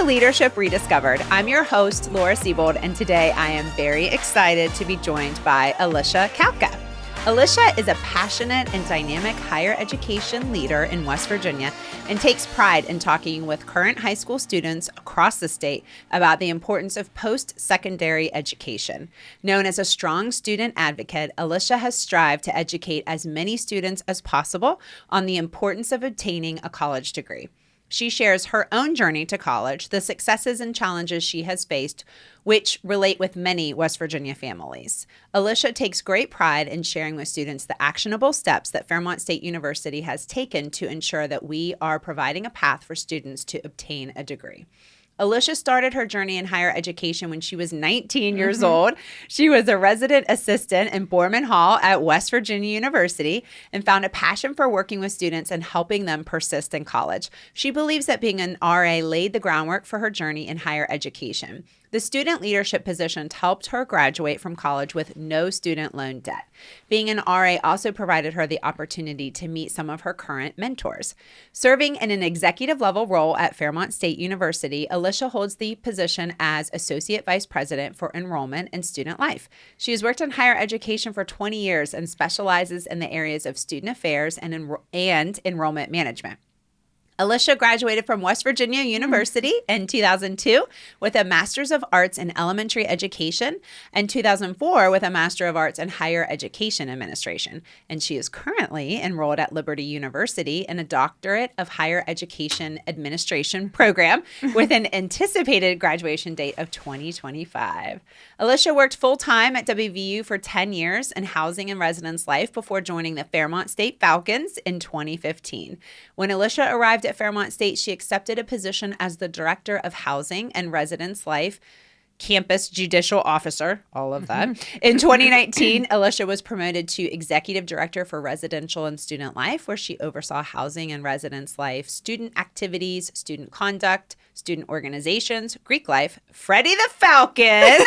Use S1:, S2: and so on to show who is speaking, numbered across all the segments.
S1: to Leadership Rediscovered. I'm your host, Laura Siebold, and today I am very excited to be joined by Alicia Kalka. Alicia is a passionate and dynamic higher education leader in West Virginia and takes pride in talking with current high school students across the state about the importance of post-secondary education. Known as a strong student advocate, Alicia has strived to educate as many students as possible on the importance of obtaining a college degree. She shares her own journey to college, the successes and challenges she has faced, which relate with many West Virginia families. Alicia takes great pride in sharing with students the actionable steps that Fairmont State University has taken to ensure that we are providing a path for students to obtain a degree. Alicia started her journey in higher education when she was 19 years old. She was a resident assistant in Borman Hall at West Virginia University and found a passion for working with students and helping them persist in college. She believes that being an RA laid the groundwork for her journey in higher education. The student leadership positions helped her graduate from college with no student loan debt. Being an RA also provided her the opportunity to meet some of her current mentors. Serving in an executive level role at Fairmont State University, Alicia holds the position as Associate Vice President for Enrollment and Student Life. She has worked in higher education for 20 years and specializes in the areas of student affairs and enrollment management. Alicia graduated from West Virginia University in 2002 with a Master's of Arts in Elementary Education and 2004 with a Master of Arts in Higher Education Administration. And she is currently enrolled at Liberty University in a Doctorate of Higher Education Administration program with an anticipated graduation date of 2025. Alicia worked full-time at WVU for 10 years in housing and residence life before joining the Fairmont State Falcons in 2015. When Alicia arrived at Fairmont State, she accepted a position as the Director of Housing and Residence Life, Campus Judicial Officer, all of that. In 2019, Alicia was promoted to Executive Director for Residential and Student Life, where she oversaw housing and residence life, student activities, student conduct, student organizations, Greek life, Freddie the Falcon,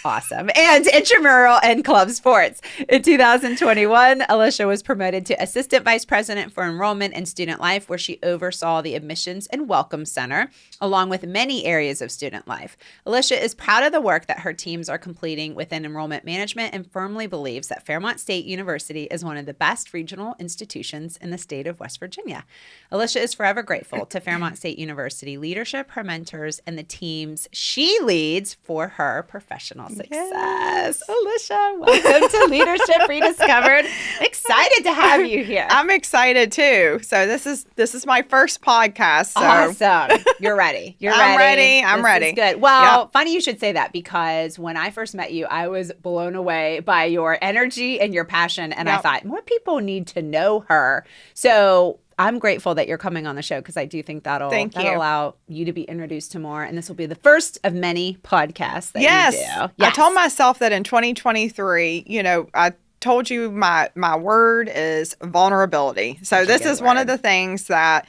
S1: awesome, and intramural and club sports. In 2021, Alicia was promoted to Assistant Vice President for Enrollment and Student Life, where she oversaw the Admissions and Welcome Center, along with many areas of student life. Alicia is proud of the work that her teams are completing within enrollment management and firmly believes that Fairmont State University is one of the best regional institutions in the state of West Virginia. Alicia is forever grateful to Fairmont State University leadership, her mentors, and the teams she leads for her professional success.
S2: Yes.
S1: Alicia, welcome to Leadership Rediscovered. Excited to have you here.
S2: I'm excited too. So this is my first podcast. So.
S1: Awesome. You're ready.
S2: I'm ready. I'm
S1: This
S2: ready.
S1: is good. Well, funny you should say that because when I first met you, I was blown away by your energy and your passion. And I thought more people need to know her. So I'm grateful that you're coming on the show because I do think that'll allow you to be introduced to more. And this will be the first of many podcasts that you do. Yes.
S2: I told myself that in 2023, I told you my word is vulnerability. So this is one of the things that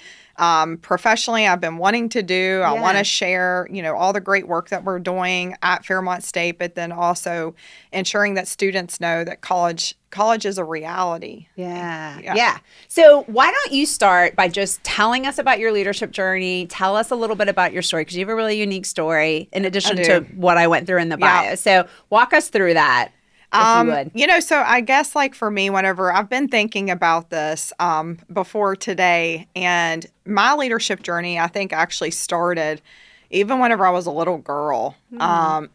S2: professionally I've been wanting to do. I want to share, all the great work that we're doing at Fairmont State, but then also ensuring that students know that college is a reality.
S1: Yeah. So why don't you start by just telling us about your leadership journey? Tell us a little bit about your story because you have a really unique story in addition to what I went through in the bio. So walk us through that. If you would.
S2: So I guess for me, whenever I've been thinking about this before today, and my leadership journey, I think actually started even whenever I was a little girl. I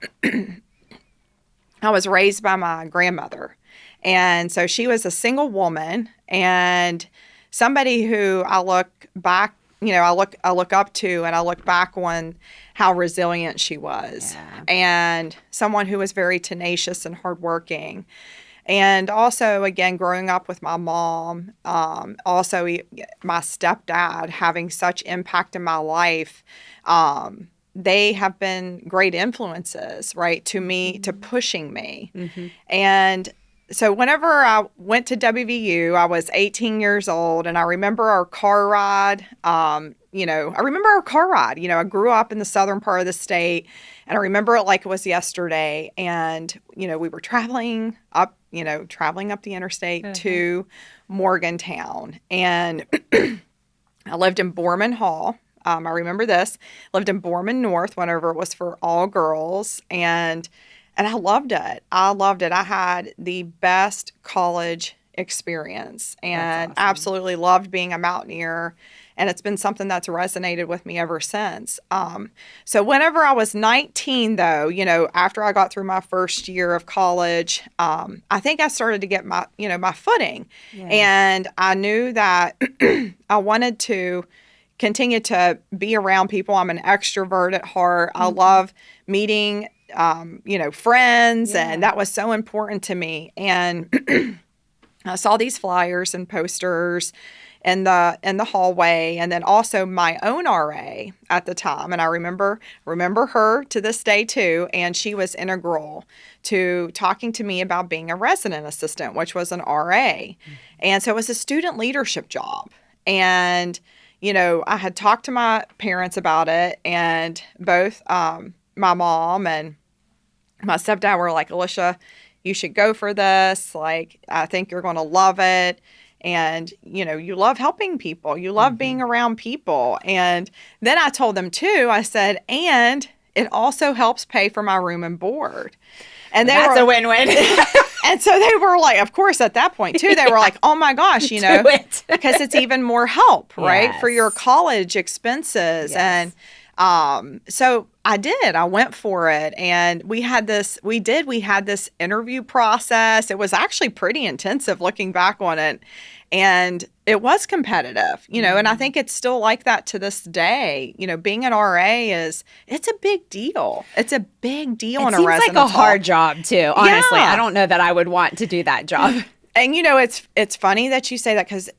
S2: was raised by my grandmother. And so she was a single woman and somebody who I look back, I look up to and I look back on how resilient she was and someone who was very tenacious and hardworking. And also, again, growing up with my mom, also my stepdad having such impact in my life, they have been great influences, right, to me, to pushing me. And so whenever I went to WVU, I was 18 years old, and I remember our car ride. I grew up in the southern part of the state, and I remember it like it was yesterday. And, we were traveling up the interstate to Morgantown. And I lived in Borman Hall. I remember this. Lived in Bourman North whenever it was for all girls, and I loved it. I loved it. I had the best college experience and
S1: That's awesome.
S2: absolutely loved being a mountaineer. And it's been something that's resonated with me ever since. So whenever I was 19, though, after I got through my first year of college, I think I started to get my footing.
S1: Yeah.
S2: And I knew that I wanted to continue to be around people. I'm an extrovert at heart. I love meeting, friends, and that was so important to me. And I saw these flyers and posters in the hallway, and then also my own RA at the time. And I remember her to this day too, and she was integral to talking to me about being a resident assistant, which was an RA. And so it was a student leadership job. And I had talked to my parents about it, and both my mom and my stepdad were like, Alicia, you should go for this. Like, I think you're going to love it. And, you love helping people. You love being around people. And then I told them too, I said, and it also helps pay for my room and board. And
S1: that's a win-win.
S2: And so they were like, of course, at that point too, they were like, oh my gosh, because it's even more help, right? For your college expenses.
S1: Yes.
S2: And so I did. I went for it. And we had this interview process. It was actually pretty intensive looking back on it. And it was competitive, and I think it's still like that to this day. Being an RA it's a big deal. It's a big deal in a residence hall.
S1: It seems like a hard job too, honestly.
S2: Yeah.
S1: I don't know that I would want to do that job.
S2: And it's funny that you say that, because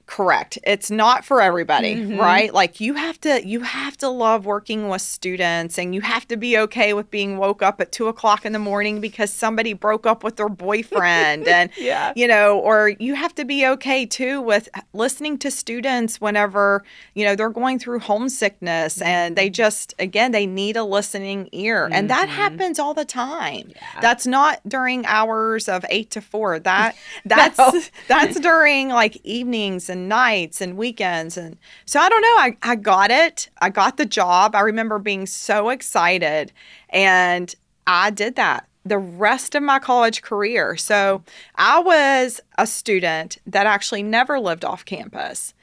S2: correct, it's not for everybody, right? Like you have to love working with students, and you have to be okay with being woke up at 2:00 in the morning because somebody broke up with their boyfriend, and or you have to be okay too with listening to students whenever they're going through homesickness, and they just they need a listening ear, and that happens all the time. That's not during hours of 8 to 4. That's during like evenings and nights and weekends. And so I don't know, I got it. I got the job. I remember being so excited, and I did that the rest of my college career. So I was a student that actually never lived off campus.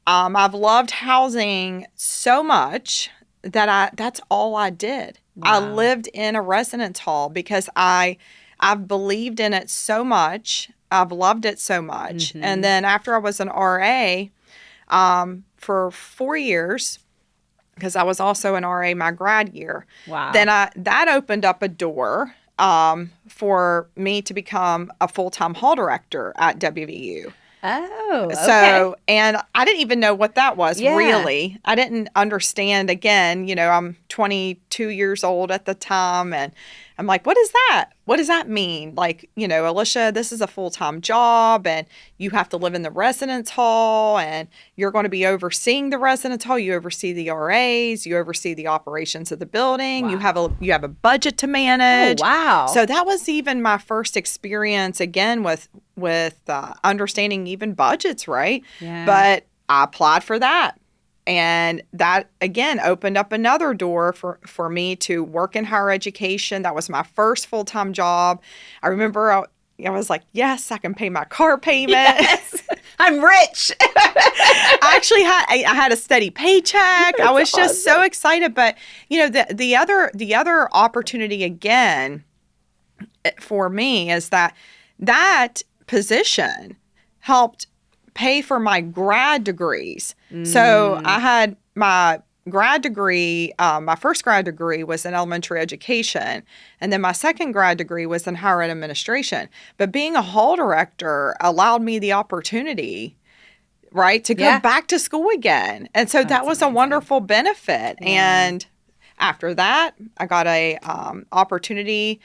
S2: I've loved housing so much that that's all I did. Wow. I lived in a residence hall because I've believed in it so much. I've loved it so much. And then after I was an RA for 4 years, because I was also an RA my grad year, then that opened up a door for me to become a full-time hall director at WVU.
S1: Oh, okay.
S2: So, and I didn't even know what that was, really. I didn't understand. Again, I'm 22 years old at the time, and I'm like, what is that? What does that mean? Like, Alicia, this is a full-time job, and you have to live in the residence hall, and you're going to be overseeing the residence hall. You oversee the RAs. You oversee the operations of the building. Wow. You have a budget to manage.
S1: Oh, wow.
S2: So that was even my first experience, again, with understanding even budgets, right?
S1: Yeah.
S2: But I applied for that. And that, again, opened up another door for me to work in higher education. That was my first full-time job. I remember I was like, yes, I can pay my car payment.
S1: Yes, I'm rich.
S2: I actually had a steady paycheck. I was just so excited. But, the other opportunity, again, for me is that position helped pay for my grad degrees. So I had my grad degree, my first grad degree was in elementary education, and then my second grad degree was in higher ed administration. But being a hall director allowed me the opportunity, right, to go back to school again. And so that was amazing. A wonderful benefit. And after that, I got a opportunity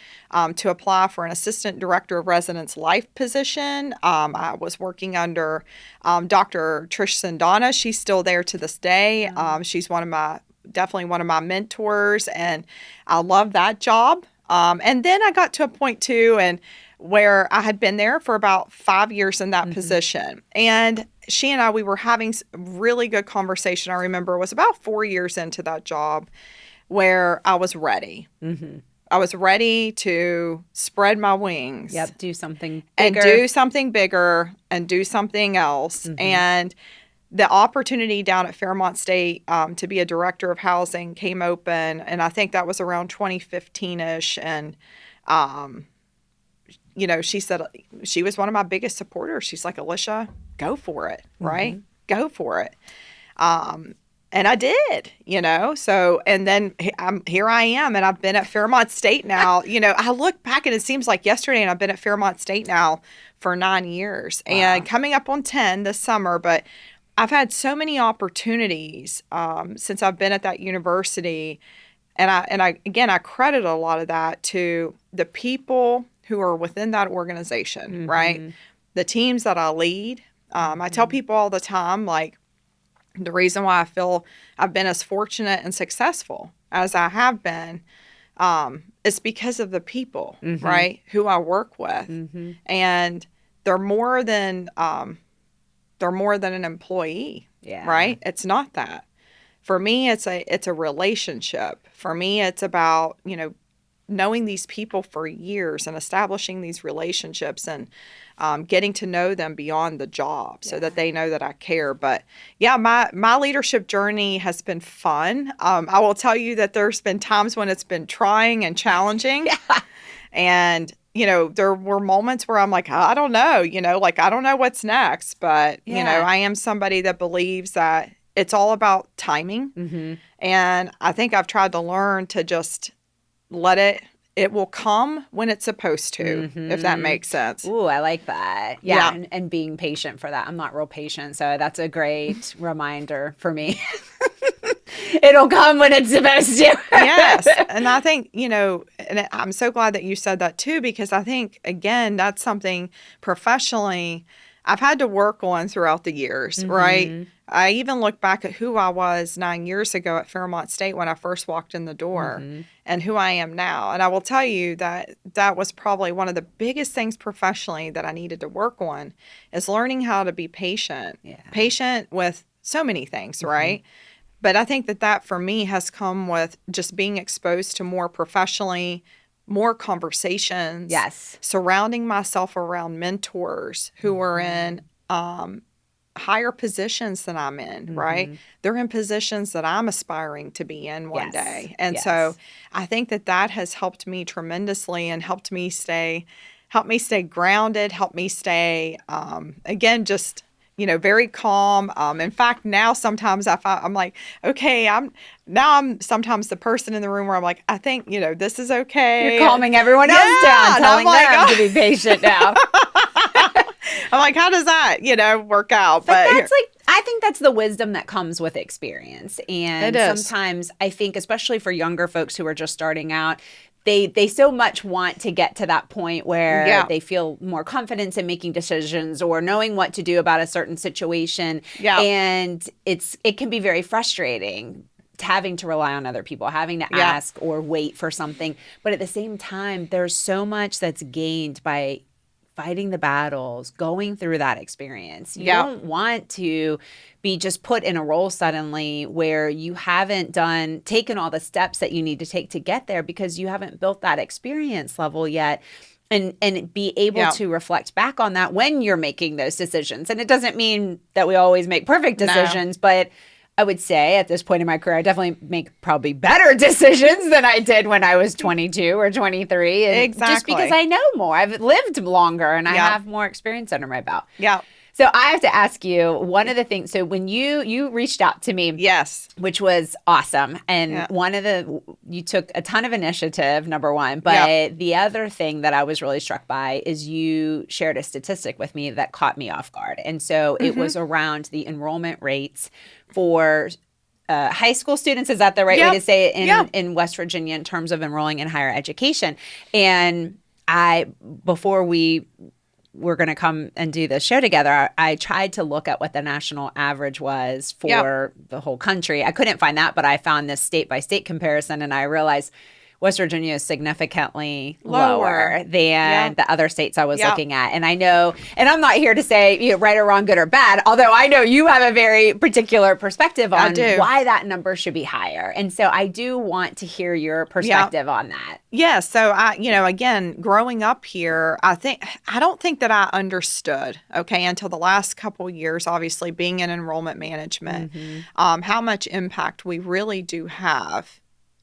S2: to apply for an assistant director of residence life position. I was working under Dr. Trish Sandana. She's still there to this day. She's definitely one of my mentors, and I love that job. And then I got to a point too, and where I had been there for about 5 years in that position. And she and I, we were having really good conversation. I remember it was about 4 years into that job where I was ready.
S1: Mm-hmm.
S2: I was ready to spread my wings.
S1: Yep. Do something bigger.
S2: And do something bigger and do something else.
S1: Mm-hmm.
S2: And the opportunity down at Fairmont State to be a director of housing came open. And I think that was around 2015-ish. And, you know, she said she was one of my biggest supporters. She's like, Alicia, go for it, right?
S1: Mm-hmm.
S2: Go for it. And I did, you know, so, and then here I am, and I've been at Fairmont State now. You know, I look back and it seems like yesterday, and I've been at Fairmont State now for 9 years. Wow. And coming up on 10 this summer. But I've had so many opportunities since I've been at that university. And I credit a lot of that to the people who are within that organization, mm-hmm. right? The teams that I lead. I tell people all the time, like, the reason why I feel I've been as fortunate and successful as I have been is because of the people, mm-hmm. right, who I work with. Mm-hmm. And they're more than an employee, right? It's not that. For me, it's a relationship. For me, it's about, you know, knowing these people for years and establishing these relationships and getting to know them beyond the job so that they know that I care. But yeah, my leadership journey has been fun. I will tell you that there's been times when it's been trying and challenging. And, you know, there were moments where I'm like, I don't know, you know, like, I don't know what's next. But, you know, I am somebody that believes that it's all about timing. Mm-hmm. And I think I've tried to learn to just let it will come when it's supposed to, mm-hmm. if that makes sense.
S1: Ooh, I like that. Yeah. And being patient for that. I'm not real patient. So that's a great reminder for me. It'll come when it's supposed to.
S2: Yes. And I think, you know, and I'm so glad that you said that too, because I think, again, that's something professionally I've had to work on throughout the years, mm-hmm. right? I even look back at who I was 9 years ago at Fairmont State when I first walked in the door, mm-hmm. and who I am now. And I will tell you that that was probably one of the biggest things professionally that I needed to work on is learning how to be patient. Yeah. Patient with so many things, mm-hmm. right? But I think that for me has come with just being exposed to more professionally, more conversations.
S1: Yes.
S2: Surrounding myself around mentors who mm-hmm. are in higher positions than I'm in, mm-hmm. right? They're in positions that I'm aspiring to be in one day. And so I think that has helped me tremendously and helped me stay grounded, helped me stay, again, just, you know, very calm. In fact, now sometimes I'm like, okay, I'm sometimes the person in the room where I'm like, I think, you know, this is okay.
S1: You're calming everyone else down, telling them to be patient now.
S2: I'm like, how does that, you know, work out?
S1: But that's I think that's the wisdom that comes with experience. And sometimes I think, especially for younger folks who are just starting out, they so much want to get to that point where they feel more confidence in making decisions or knowing what to do about a certain situation. Yeah. And it can be very frustrating having to rely on other people, having to ask or wait for something. But at the same time, there's so much that's gained by fighting the battles, going through that experience. You don't want to be just put in a role suddenly where you haven't taken all the steps that you need to take to get there because you haven't built that experience level yet. And be able to reflect back on that when you're making those decisions. And it doesn't mean that we always make perfect decisions, but I would say at this point in my career, I definitely make probably better decisions than I did when I was 22 or 23. And
S2: exactly.
S1: Just because I know more. I've lived longer and I have more experience under my belt.
S2: Yeah.
S1: So I have to ask you one of the things. So when you reached out to me, which was awesome, and you took a ton of initiative, number one. But the other thing that I was really struck by is you shared a statistic with me that caught me off guard, and so it was around the enrollment rates for high school students. Is that the right way to say it in West Virginia in terms of enrolling in higher education? And before we were going to come and do the show together, I tried to look at what the national average was for the whole country. I couldn't find that, but I found this state by state comparison, and I realized West Virginia is significantly lower than
S2: Yep.
S1: the other states I was
S2: Yep.
S1: looking at. And I know, and I'm not here to say right or wrong, good or bad, although I know you have a very particular perspective on why that number should be higher. And so I do want to hear your perspective on that.
S2: Yeah. So again, growing up here, I don't think that I understood, until the last couple years, obviously being in enrollment management, how much impact we really do have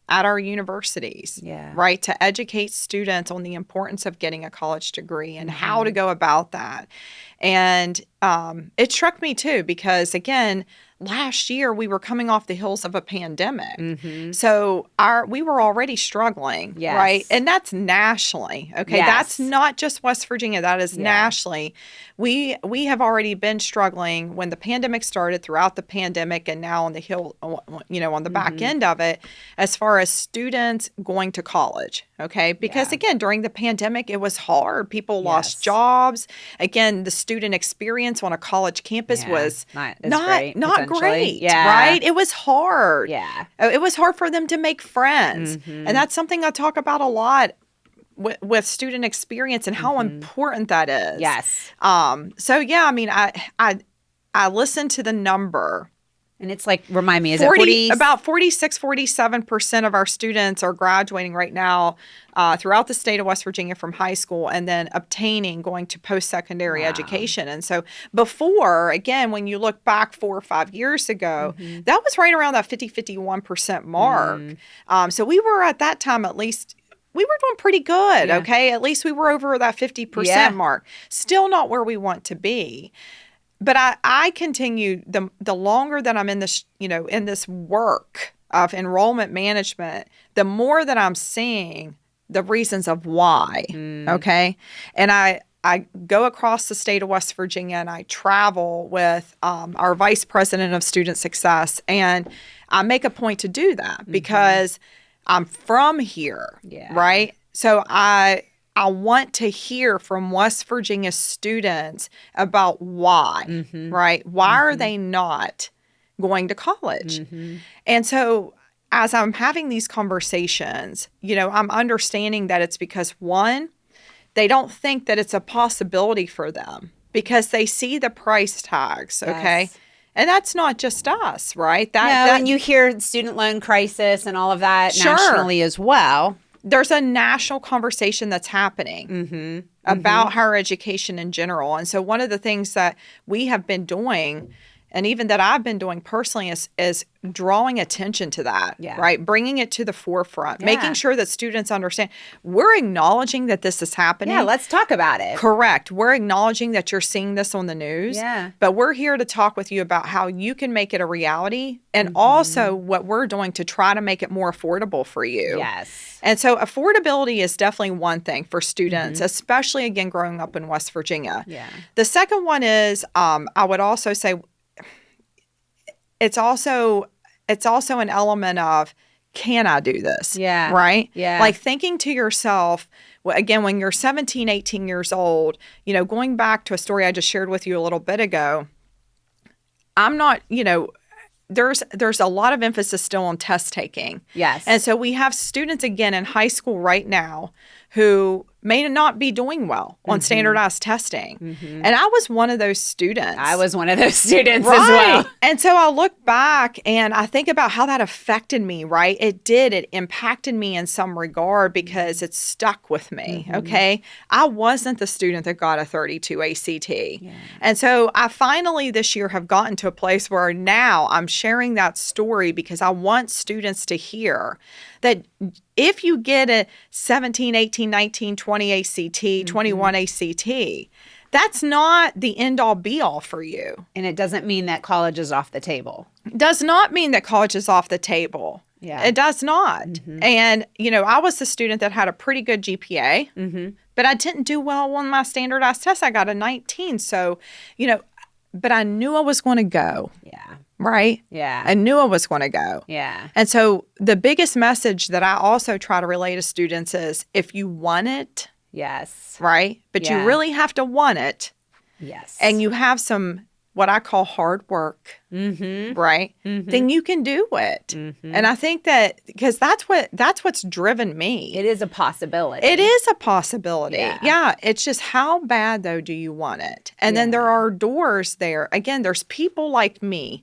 S2: at our universities, right? To educate students on the importance of getting a college degree and how to go about that. And it struck me too, because again, last year we were coming off the heels of a pandemic. So we were already struggling, right? And that's nationally, okay? That's not just West Virginia, that is nationally. We have already been struggling when the pandemic started, throughout the pandemic, and now on the hill, on the back end of it, as far as students going to college, okay? Because again, during the pandemic, it was hard. People lost jobs. Again, the student experience on a college campus was not great, right? It was hard. It was hard for them to make friends. And that's something I talk about a lot with student experience and how important that is. So yeah, I mean, I listened to the number.
S1: And it's like, remind me, is
S2: 40, about 46, 47% of our students are graduating right now throughout the state of West Virginia from high school and then going to post-secondary education. And so before, again, when you look back 4 or 5 years ago, that was right around that 51% mark. So we were at that time, at least, we were doing pretty good, okay? At least we were over that 50% mark. Still not where we want to be. But I continue, the longer that I'm in this, in this work of enrollment management, the more that I'm seeing the reasons of why, okay? And I go across the state of West Virginia and I travel with our vice president of student success, and I make a point to do that because I'm from here, right? So I want to hear from West Virginia students about why, right? Why are they not going to college? And so as I'm having these conversations, I'm understanding that it's because, one, they don't think that it's a possibility for them because they see the price tags, okay? And that's not just us, right?
S1: And you hear student loan crisis and all of that nationally as well.
S2: There's a national conversation that's happening about higher education in general. And so one of the things that we have been doing, and even that I've been doing personally, is drawing attention to that, right? Bringing it to the forefront, making sure that students understand we're acknowledging that this is happening.
S1: Yeah, let's talk about it.
S2: Correct. We're acknowledging that you're seeing this on the news. But we're here to talk with you about how you can make it a reality, and also what we're doing to try to make it more affordable for you. And so affordability is definitely one thing for students, especially, again, growing up in West Virginia. The second one is, I would also say, it's also an element of, can I do this? Right? Like thinking to yourself, again, when you're 17, 18 years old, going back to a story I just shared with you a little bit ago, I'm not, there's a lot of emphasis still on test taking. And so we have students, again, in high school right now who may not be doing well on standardized testing. And I was one of those students.
S1: As well.
S2: And so I look back and I think about how that affected me, right? It impacted me in some regard because it stuck with me, okay? I wasn't the student that got a 32 ACT. And so I finally this year have gotten to a place where now I'm sharing that story because I want students to hear that if you get a 17, 18, 19, 20 ACT, 21 ACT, that's not the end all be all for you.
S1: And it doesn't mean that college is off the table.
S2: Does not mean that college is off the table. It does not. And, I was the student that had a pretty good GPA, but I didn't do well on my standardized test. I got a 19. So, but I knew I was going to go. Right? I knew I was going to go. And so the biggest message that I also try to relay to students is, if you want it, right? But you really have to want it. And you have some what I call hard work, right? Then you can do it. And I think that because that's what's driven me.
S1: It is a possibility.
S2: It is a possibility.
S1: Yeah.
S2: Yeah. It's just how bad though do you want it? And then there are doors there. Again, there's people like me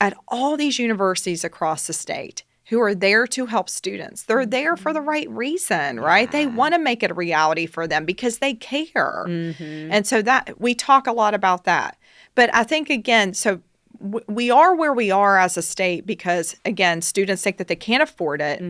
S2: at all these universities across the state who are there to help students. They're there for the right reason, right? They want to make it a reality for them because they care. And so that we talk a lot about that. But I think, again, so we are where we are as a state because, again, students think that they can't afford it.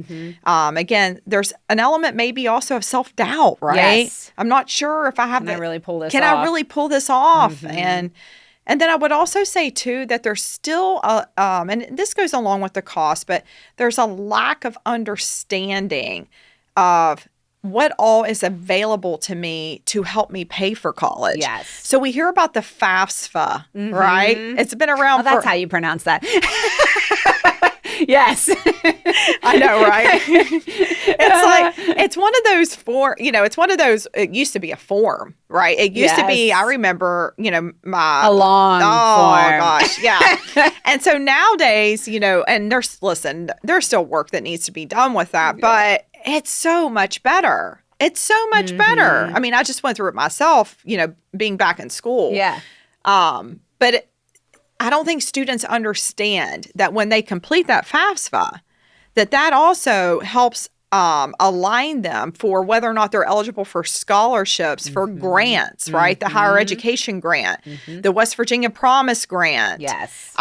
S2: Again, there's an element maybe also of self-doubt, right?
S1: Yes.
S2: I'm not sure if I have
S1: Can I really pull this
S2: Can
S1: off?
S2: I really pull this off? And then I would also say, too, that there's still, and this goes along with the cost, but there's a lack of understanding of what all is available to me to help me pay for college.
S1: Yes.
S2: So we hear about the FAFSA, right? It's been around
S1: that's how you pronounce that. Yes.
S2: I know, right? It's one of those it's one of those, it used to be a form, right? It used to be, I remember,
S1: a long form.
S2: Gosh, yeah. And so nowadays, and there's still work that needs to be done with that, but it's so much better. It's so much better. I mean, I just went through it myself, being back in school.
S1: Yeah.
S2: But I don't think students understand that when they complete that FAFSA, that also helps align them for whether or not they're eligible for scholarships, for grants, right? The higher education grant, the West Virginia Promise Grant.
S1: Yes.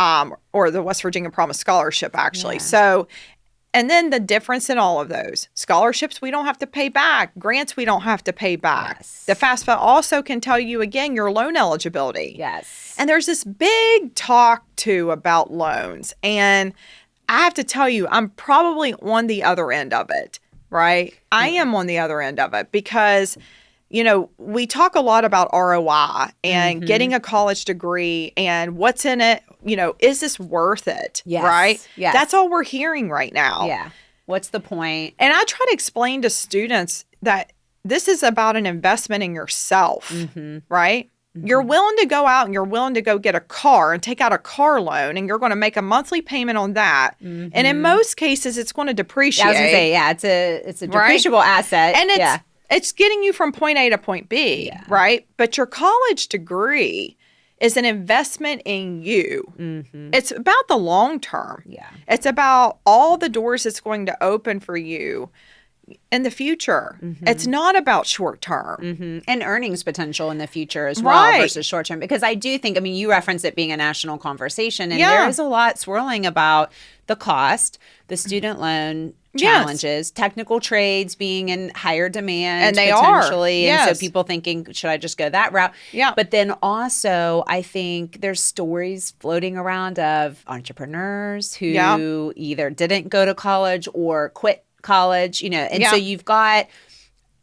S2: Or the West Virginia Promise Scholarship, actually. Yeah. So, and then the difference in all of those. Scholarships, we don't have to pay back. Grants, we don't have to pay back.
S1: Yes.
S2: The FAFSA also can tell you, again, your loan eligibility.
S1: Yes.
S2: And there's this big talk, too, about loans. And I have to tell you, I'm probably on the other end of it, right? I am on the other end of it because, we talk a lot about ROI and getting a college degree and what's in it. Is this worth it?
S1: Yes.
S2: Right?
S1: Yes.
S2: That's all we're hearing right now.
S1: Yeah. What's the point?
S2: And I try to explain to students that this is about an investment in yourself, right? You're willing to go out and you're willing to go get a car and take out a car loan and you're going to make a monthly payment on that. And in most cases, it's going to depreciate.
S1: Yeah, I was going to say, it's a depreciable asset.
S2: And it's getting you from point A to point B, right? But your college degree is an investment in you. It's about the long term.
S1: Yeah.
S2: It's about all the doors it's going to open for you in the future. It's not about short term.
S1: And earnings potential in the future as well versus short term. Because I do think, you referenced it being a national conversation, and there is a lot swirling about the cost, the student loan challenges, technical trades being in higher demand,
S2: and they
S1: potentially.
S2: Are.
S1: And so people thinking, should I just go that route?
S2: Yeah.
S1: But then also, I think there's stories floating around of entrepreneurs who either didn't go to college or quit college, and so you've got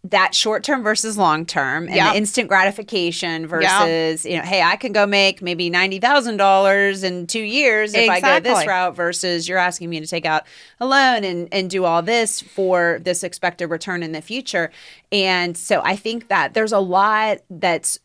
S1: that short term versus long term, and the instant gratification versus, hey, I can go make maybe $90,000 in 2 years if I go this route versus you're asking me to take out a loan and do all this for this expected return in the future. And so I think that there's a lot that's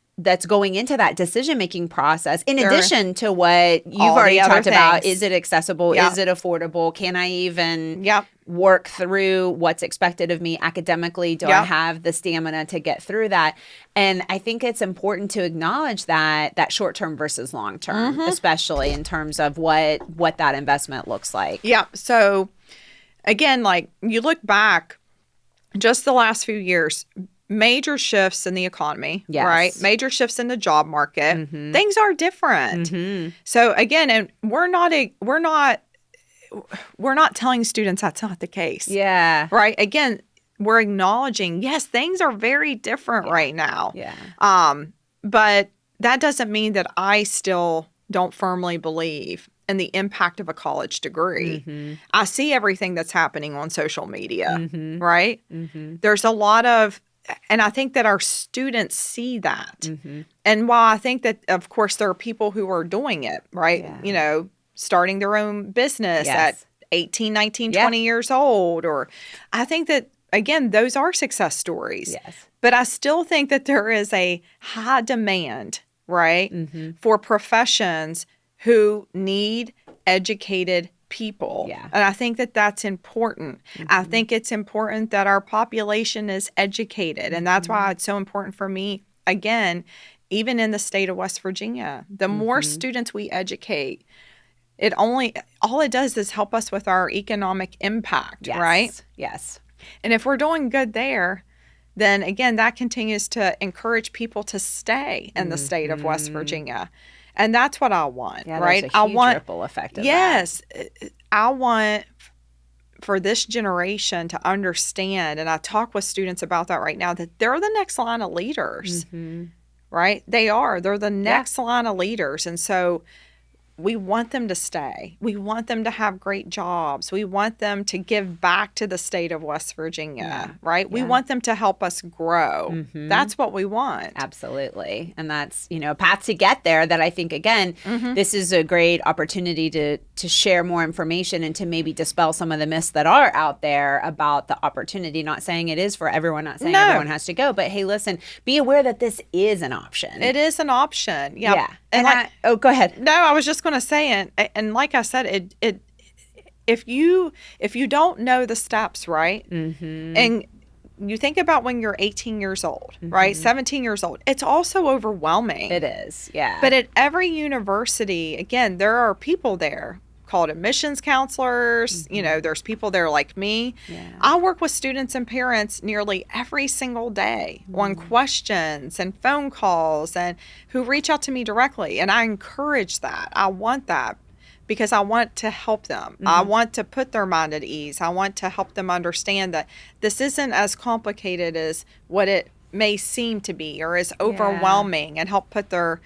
S1: going into that decision-making process in addition to what you've already talked about. Is it accessible? Is it affordable? Can I even work through what's expected of me academically? Do I have the stamina to get through that? And I think it's important to acknowledge that short-term versus long-term, especially in terms of what that investment looks like.
S2: Yeah. So again, you look back just the last few years, major shifts in the economy, right? Major shifts in the job market. Things are different. So again, and we're not telling students that's not the case.
S1: Yeah.
S2: Right? Again, we're acknowledging, yes, things are very different right now.
S1: Yeah.
S2: But that doesn't mean that I still don't firmly believe in the impact of a college degree. I see everything that's happening on social media, right? There's a lot of, and I think that our students see that. And while I think that, of course, there are people who are doing it, right? Starting their own business at 18, 19, 20 years old. Or I think that, again, those are success stories.
S1: Yes.
S2: But I still think that there is a high demand right? For professions who need educated people.
S1: Yeah.
S2: And I think that that's important. I think it's important that our population is educated. And that's why it's so important for me, again, even in the state of West Virginia, the more students we educate, all it does is help us with our economic impact, right?
S1: Yes.
S2: And if we're doing good there, then again, that continues to encourage people to stay in the state of West Virginia. And that's what I want, right?
S1: There's a huge ripple effect of
S2: that. I want for this generation to understand, and I talk with students about that right now, that they're the next line of leaders, right? They're the next line of leaders. And so we want them to stay. We want them to have great jobs. We want them to give back to the state of West Virginia, right? We want them to help us grow. That's what we want.
S1: Absolutely. And that's, a path to get there that I think, again, this is a great opportunity to share more information and to maybe dispel some of the myths that are out there about the opportunity. Not saying it is for everyone, not saying everyone has to go, but hey, listen, be aware that this is an option.
S2: It is an option. Yep.
S1: Yeah.
S2: And
S1: go ahead.
S2: No, I was just going to say, and like I said, if you don't know the steps, right, and you think about when you're 18 years old, right, 17 years old, it's also overwhelming.
S1: It is, yeah.
S2: But at every university, again, there are people there called admissions counselors. There's people there like me. Yeah. I work with students and parents nearly every single day on questions and phone calls and who reach out to me directly. And I encourage that. I want that because I want to help them. I want to put their mind at ease. I want to help them understand that this isn't as complicated as what it may seem to be or is overwhelming, and help put their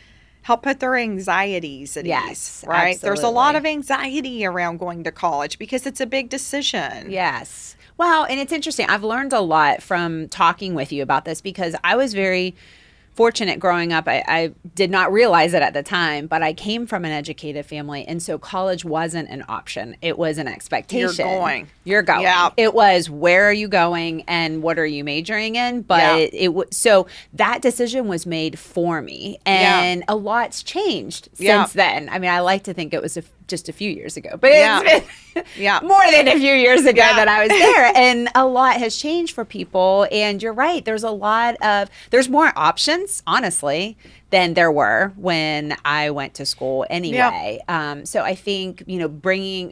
S2: anxieties at ease, right?
S1: Absolutely.
S2: There's a lot of anxiety around going to college because it's a big decision.
S1: Yes. Well, and it's interesting. I've learned a lot from talking with you about this because I was very fortunate growing up. I did not realize it at the time, but I came from an educated family, and so college wasn't an option. It was an expectation. You're going.
S2: Yeah.
S1: It was, where are you going and what are you majoring in? But so that decision was made for me, and a lot's changed since then. I mean, I like to think it was just a few years ago, but it's been more than a few years ago that I was there, and a lot has changed for people. And you're right, there's more options, honestly, than there were when I went to school anyway. So I think,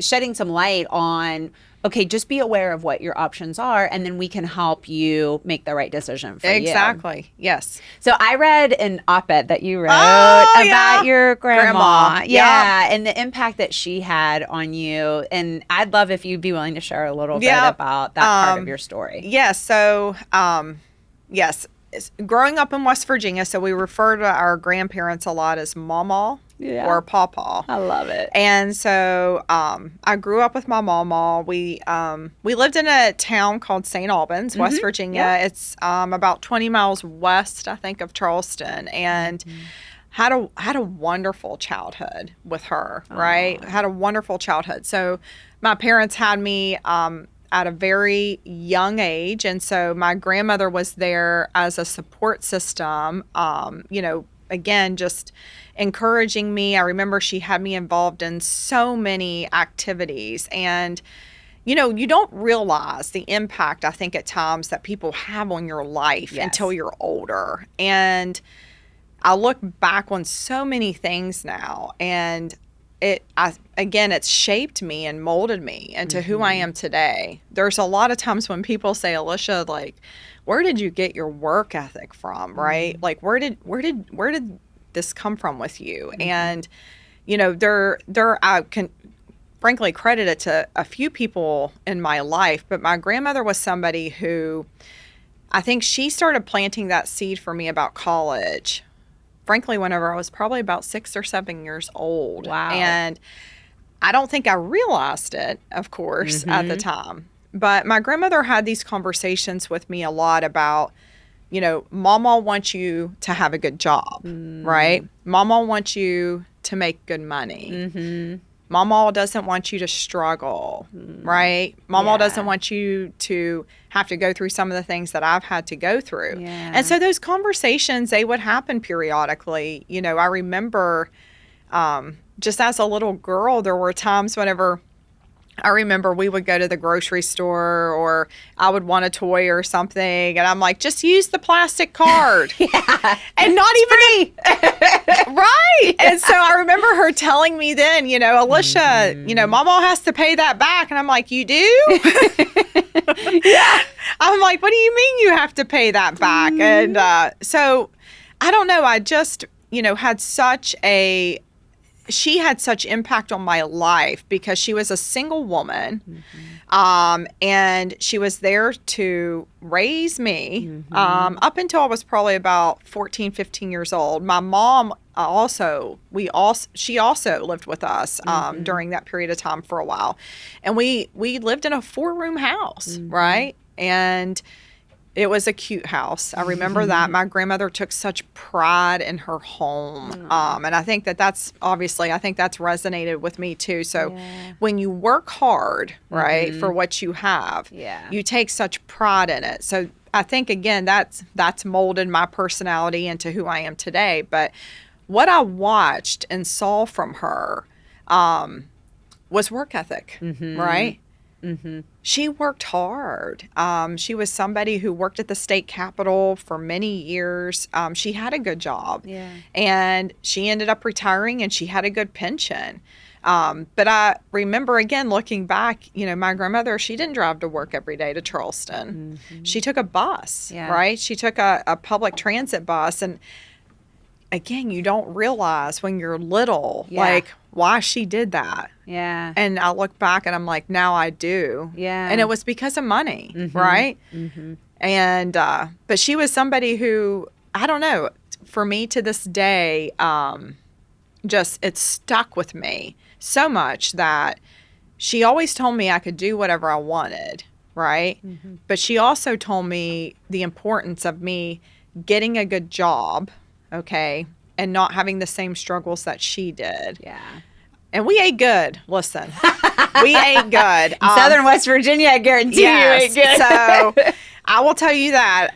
S1: shedding some light on, okay, just be aware of what your options are, and then we can help you make the right decision for you.
S2: Exactly. Yes.
S1: So I read an op-ed that you wrote about your grandma. Yeah. And the impact that she had on you. And I'd love if you'd be willing to share a little bit about that part of your story.
S2: Yes. So, yes. Growing up in West Virginia, so we refer to our grandparents a lot as Mama or Pawpaw.
S1: I love it.
S2: And so I grew up with my Mama. We lived in a town called St. Albans, West Virginia. Yep. It's about 20 miles west, I think, of Charleston, and had a wonderful childhood with her. Right, had a wonderful childhood. So my parents had me at a very young age. And so my grandmother was there as a support system, again, just encouraging me. I remember she had me involved in so many activities. And, you don't realize the impact, I think, at times that people have on your life until you're older. And I look back on so many things now, and it's shaped me and molded me into who I am today. There's a lot of times when people say, Alicia, like, where did you get your work ethic from, right? Like, where did this come from with you? And, I can frankly credit it to a few people in my life, but my grandmother was somebody who, I think she started planting that seed for me about college, frankly, whenever I was probably about 6 or 7 years old.
S1: Wow.
S2: And I don't think I realized it, of course, at the time. But my grandmother had these conversations with me a lot about, Mama wants you to have a good job, right? Mama wants you to make good money. Mama doesn't want you to struggle, right? Mama doesn't want you to have to go through some of the things that I've had to go through.
S1: Yeah.
S2: And so those conversations, they would happen periodically. You know, I remember just as a little girl, there were times whenever I remember we would go to the grocery store or I would want a toy or something. And I'm like, just use the plastic card. And not even right. And so I remember her telling me then, you know, Alicia, you know, Mama has to pay that back. And I'm like, you do? I'm like, what do you mean you have to pay that back? And so I don't know. I just, you know, she had such impact on my life because she was a single woman, and she was there to raise me up until I was probably about 14, 15 years old. My mom she also lived with us during that period of time for a while. And we lived in a 4-room house, right? And it was a cute house. I remember that. My grandmother took such pride in her home. And I think that's resonated with me too. So when you work hard, right, for what you have, you take such pride in it. So I think, again, that's molded my personality into who I am today. But what I watched and saw from her was work ethic, right? She worked hard. She was somebody who worked at the state capitol for many years. She had a good job. And she ended up retiring and she had a good pension. But I remember, again, looking back, you know, my grandmother, she didn't drive to work every day to Charleston. She took a bus, right? She took a public transit bus. And again, you don't realize when you're little, like, why she did that. And I look back and I'm like, now I do. And it was because of money, right? And, but she was somebody who, I don't know, for me to this day, it stuck with me so much that she always told me I could do whatever I wanted, right? But she also told me the importance of me getting a good job, okay, and not having the same struggles that she did. And we ate good. Listen, we ate good.
S1: Southern West Virginia, I guarantee you ate good.
S2: So I will tell you that,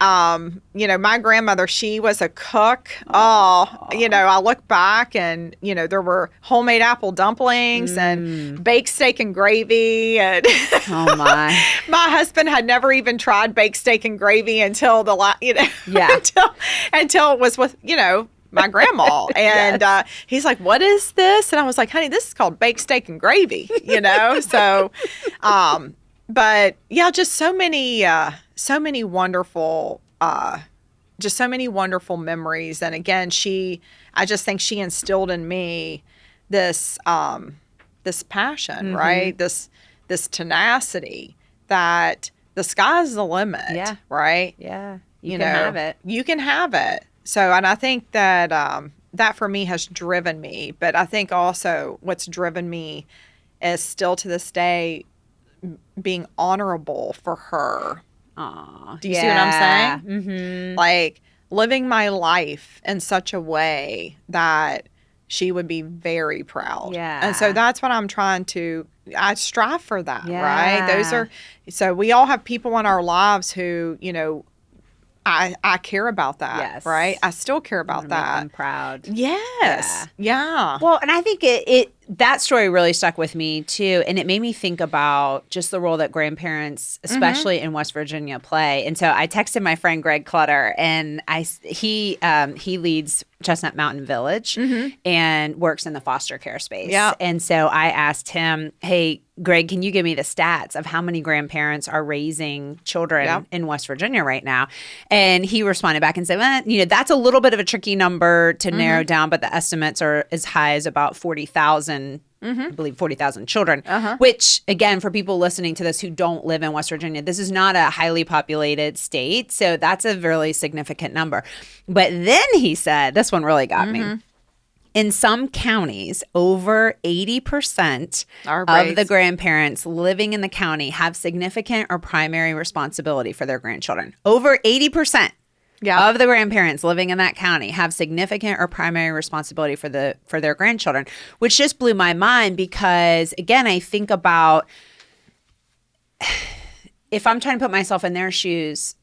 S2: you know, my grandmother, she was a cook. You know, I look back and, you know, there were homemade apple dumplings and baked steak and gravy. And
S1: oh, my.
S2: My husband had never even tried baked steak and gravy until until it was with, you know, my grandma. And he's like, what is this? And I was like, honey, this is called baked steak and gravy, you know? So, but yeah, just so many wonderful, so many wonderful memories. And again, I just think she instilled in me this passion, right? This tenacity that the sky's the limit, right?
S1: You can have it.
S2: You can have it. So, and I think that that for me has driven me. But I think also what's driven me is still to this day being honorable for her. Do you see what I'm saying? Like living my life in such a way that she would be very proud. And so that's what I'm trying to, I strive for that, right? So we all have people in our lives who, you know, I care about that, right? I still care about that.
S1: Make them proud.
S2: Yes. Yeah.
S1: Well, and I think that story really stuck with me too, and it made me think about just the role that grandparents, especially in West Virginia, play. And so I texted my friend Greg Clutter, and he leads Chestnut Mountain Village and works in the foster care space. And so I asked him, hey, Greg, can you give me the stats of how many grandparents are raising children in West Virginia right now? And he responded back and said, well, you know, that's a little bit of a tricky number to narrow down, but the estimates are as high as about 40,000, I believe 40,000 children, which, again, for people listening to this who don't live in West Virginia, this is not a highly populated state. So that's a really significant number. But then he said, this one really got me. In some counties, over 80% of the grandparents living in the county have significant or primary responsibility for their grandchildren. Over 80%. of the grandparents living in that county have significant or primary responsibility for their grandchildren, which just blew my mind because, again, I think about if I'm trying to put myself in their shoes,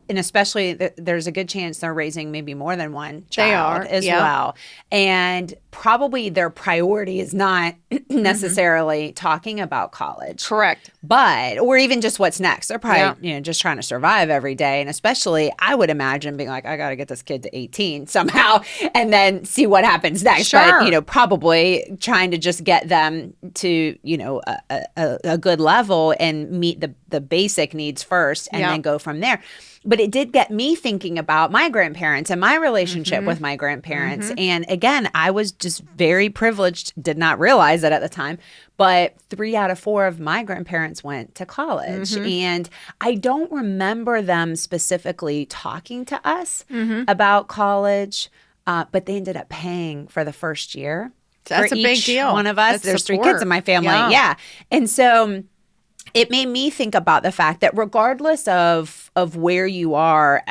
S1: and especially there's a good chance they're raising maybe more than one child as well. And probably their priority is not necessarily talking about college.
S2: Correct.
S1: But, or even just what's next. They're probably, just trying to survive every day. And especially, I would imagine being like, I got to get this kid to 18 somehow and then see what happens next.
S2: Sure.
S1: But, probably trying to just get them to, a good level and meet the basic needs first and then go from there. But it did get me thinking about my grandparents and my relationship with my grandparents. And again, I was just very privileged, did not realize it at the time, but 3 out of 4 of my grandparents went to college. And I don't remember them specifically talking to us about college, but they ended up paying for the first year.
S2: That's
S1: for
S2: a big deal.
S1: One of us.
S2: That's
S1: There's
S2: support.
S1: 3 kids in my family. Yeah. And so it made me think about the fact that regardless of where you are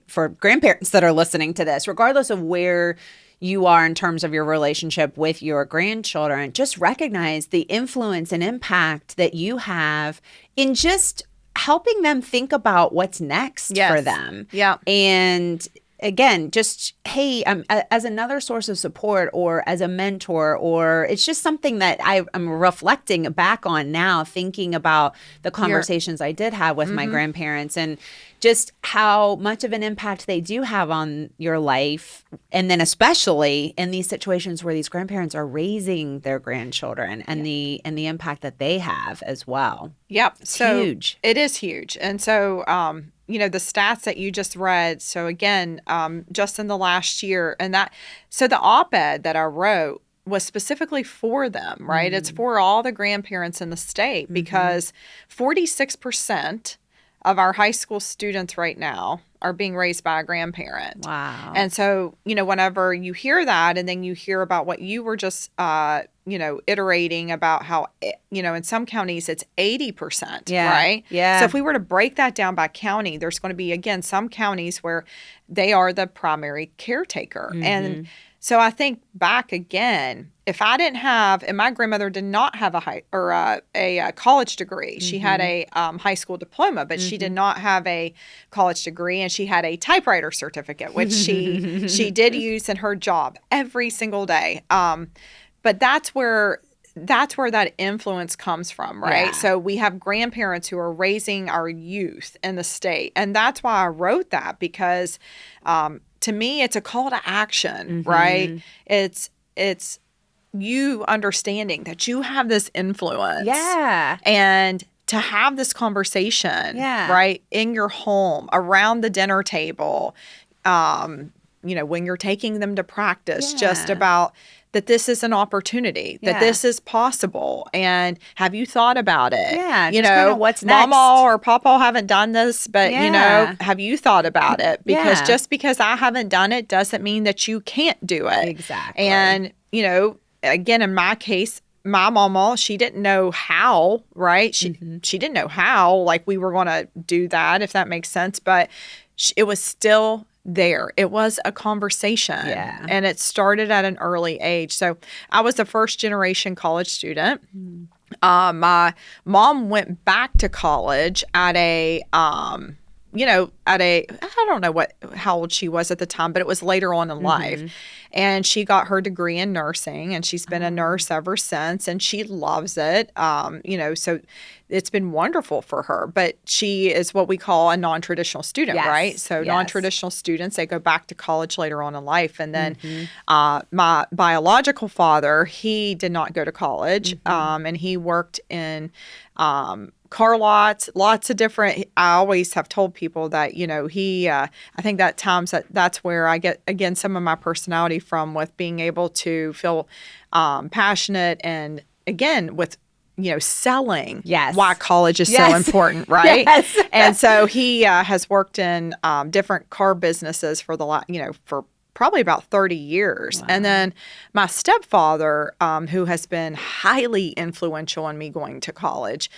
S1: for grandparents that are listening to this, regardless of where you are in terms of your relationship with your grandchildren, just recognize the influence and impact that you have in just helping them think about what's next for them.
S2: Yeah.
S1: And again, just, hey, as another source of support or as a mentor, or it's just something that I'm reflecting back on now, thinking about the conversations I did have with my grandparents and just how much of an impact they do have on your life. And then especially in these situations where these grandparents are raising their grandchildren and the impact that they have as well.
S2: Yep.
S1: It's
S2: so
S1: huge.
S2: It is huge. And so, the stats that you just read. So again, just in the last year so the op-ed that I wrote was specifically for them, right? It's for all the grandparents in the state because 46% of our high school students right now are being raised by a grandparent.
S1: Wow.
S2: And so, whenever you hear that and then you hear about what you were just, iterating about how, in some counties it's 80%, right?
S1: Yeah.
S2: So if we were to break that down by county, there's going to be, again, some counties where they are the primary caretaker. And so I think back again, if I didn't have, and my grandmother did not have a college degree. She had a high school diploma, but she did not have a college degree, and she had a typewriter certificate, which she did use in her job every single day. But that's where that influence comes from, right?
S1: Yeah.
S2: So we have grandparents who are raising our youth in the state, and that's why I wrote that because to me, it's a call to action, right? It's you understanding that you have this influence.
S1: Yeah.
S2: And to have this conversation, right, in your home, around the dinner table, when you're taking them to practice, just about that this is an opportunity, that this is possible. And have you thought about it?
S1: Yeah. Just kind of what's next?
S2: Mama or Papa haven't done this, but, have you thought about it? Because just because I haven't done it doesn't mean that you can't do it.
S1: Exactly.
S2: And, again, in my case, my mama, she didn't know how, right? She didn't know how, like we were going to do that, if that makes sense. But it was still there. It was a conversation.
S1: Yeah.
S2: And it started at an early age. So I was a first generation college student. My mom went back to college at I don't know how old she was at the time, but it was later on in life. And she got her degree in nursing, and she's been a nurse ever since, and she loves it. So it's been wonderful for her. But she is what we call a non-traditional student, right? So non-traditional students, they go back to college later on in life. And then my biological father, he did not go to college, and he worked in car lots of different. I always have told people that he I think that times that's where I get again some of my personality from, with being able to feel passionate, and again with selling why college is so important, right? And so he has worked in different car businesses for for probably about 30 years. Wow. And then my stepfather, who has been highly influential in me going to college,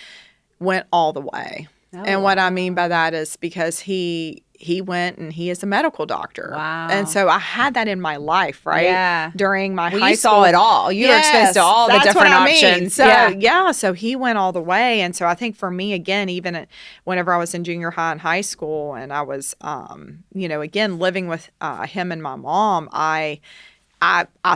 S2: went all the way.
S1: Oh,
S2: And what I mean by that is because he went and he is a medical doctor.
S1: Wow.
S2: And so I had that in my life, right?
S1: Yeah.
S2: During my
S1: Well,
S2: high
S1: you
S2: school.
S1: saw it all. You were exposed to all the
S2: that's
S1: different
S2: what I mean.
S1: options.
S2: So, so he went all the way. And so I think for me, again, even whenever I was in junior high and high school and I was, again, living with him and my mom, I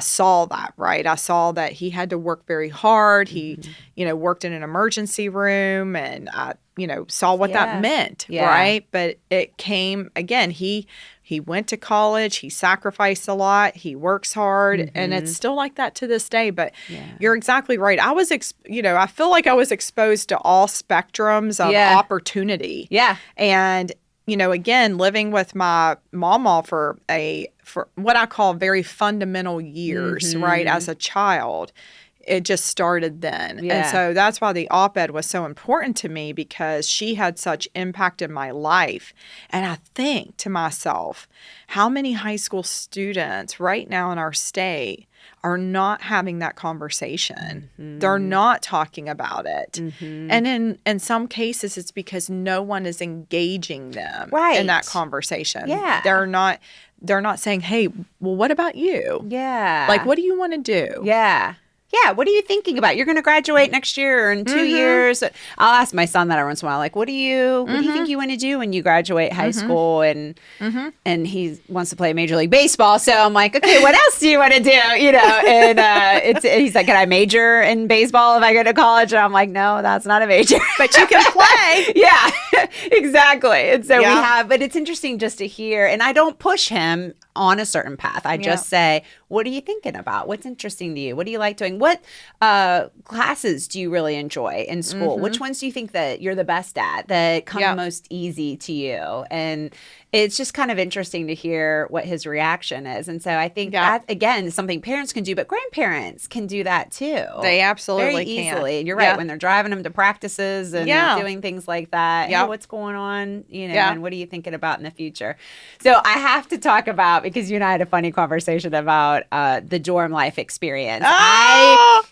S2: saw that, right? I saw that he had to work very hard. He, worked in an emergency room and I, saw what that meant, right? But it came, again, he went to college, he sacrificed a lot, he works hard, and it's still like that to this day. But you're exactly right. I was, I feel like I was exposed to all spectrums of opportunity.
S1: Yeah.
S2: And, again, living with my mama for what I call very fundamental years, right, as a child, it just started then.
S1: Yeah.
S2: And so that's why the op-ed was so important to me because she had such impact in my life. And I think to myself, how many high school students right now in our state are not having that conversation. They're not talking about it. And in some cases, it's because no one is engaging them in that conversation.
S1: Yeah.
S2: They're not saying, hey, well, what about you?
S1: Yeah.
S2: Like, what do you want to do?
S1: Yeah. Yeah, what are you thinking about? You're going to graduate next year or in 2 years. I'll ask my son that every once in a while, like, what do you think you want to do when you graduate high school? And he wants to play Major League Baseball. So I'm like, okay, what else do you want to do? And he's like, can I major in baseball if I go to college? And I'm like, no, that's not a major.
S2: But you can play.
S1: Yeah, exactly. And so but it's interesting just to hear, and I don't push him on a certain path. I just say, what are you thinking about? What's interesting to you? What do you like doing? What classes do you really enjoy in school? Which ones do you think that you're the best at, that come most easy to you? And it's just kind of interesting to hear what his reaction is. And so I think that, again, is something parents can do, but grandparents can do that too.
S2: They absolutely
S1: very easily. And you're right. When they're driving them to practices and doing things like that, hey, what's going on, and what are you thinking about in the future? So I have to talk about, because you and I had a funny conversation about the dorm life experience. I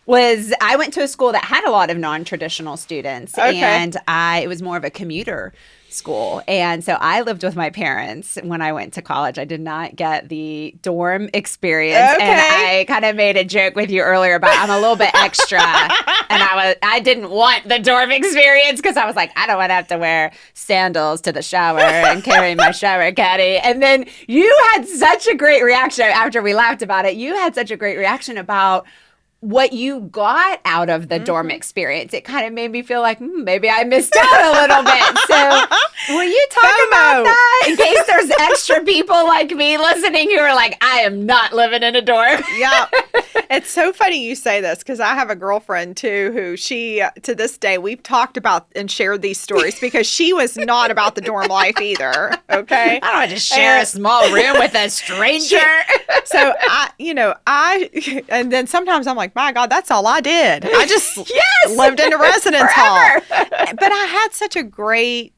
S1: went to a school that had a lot of non-traditional students, and it was more of a commuter school. And so I lived with my parents when I went to college. I did not get the dorm experience. And I kind of made a joke with you earlier about I'm a little bit extra. And I didn't want the dorm experience because I was like, I don't want to have to wear sandals to the shower and carry my shower caddy. And then you had such a great reaction after we laughed about it. You had such a great reaction about what you got out of the dorm experience. It kind of made me feel like maybe I missed out a little bit. So will you talk about that in case there's extra people like me listening who are like, I am not living in a dorm?
S2: Yeah. It's so funny you say this because I have a girlfriend too who she, to this day, we've talked about and shared these stories because she was not about the dorm life either. Okay.
S1: I don't want to share a small room with a stranger.
S2: So and then sometimes I'm like, my God, that's all I did. I just lived in a residence hall. But I had such a great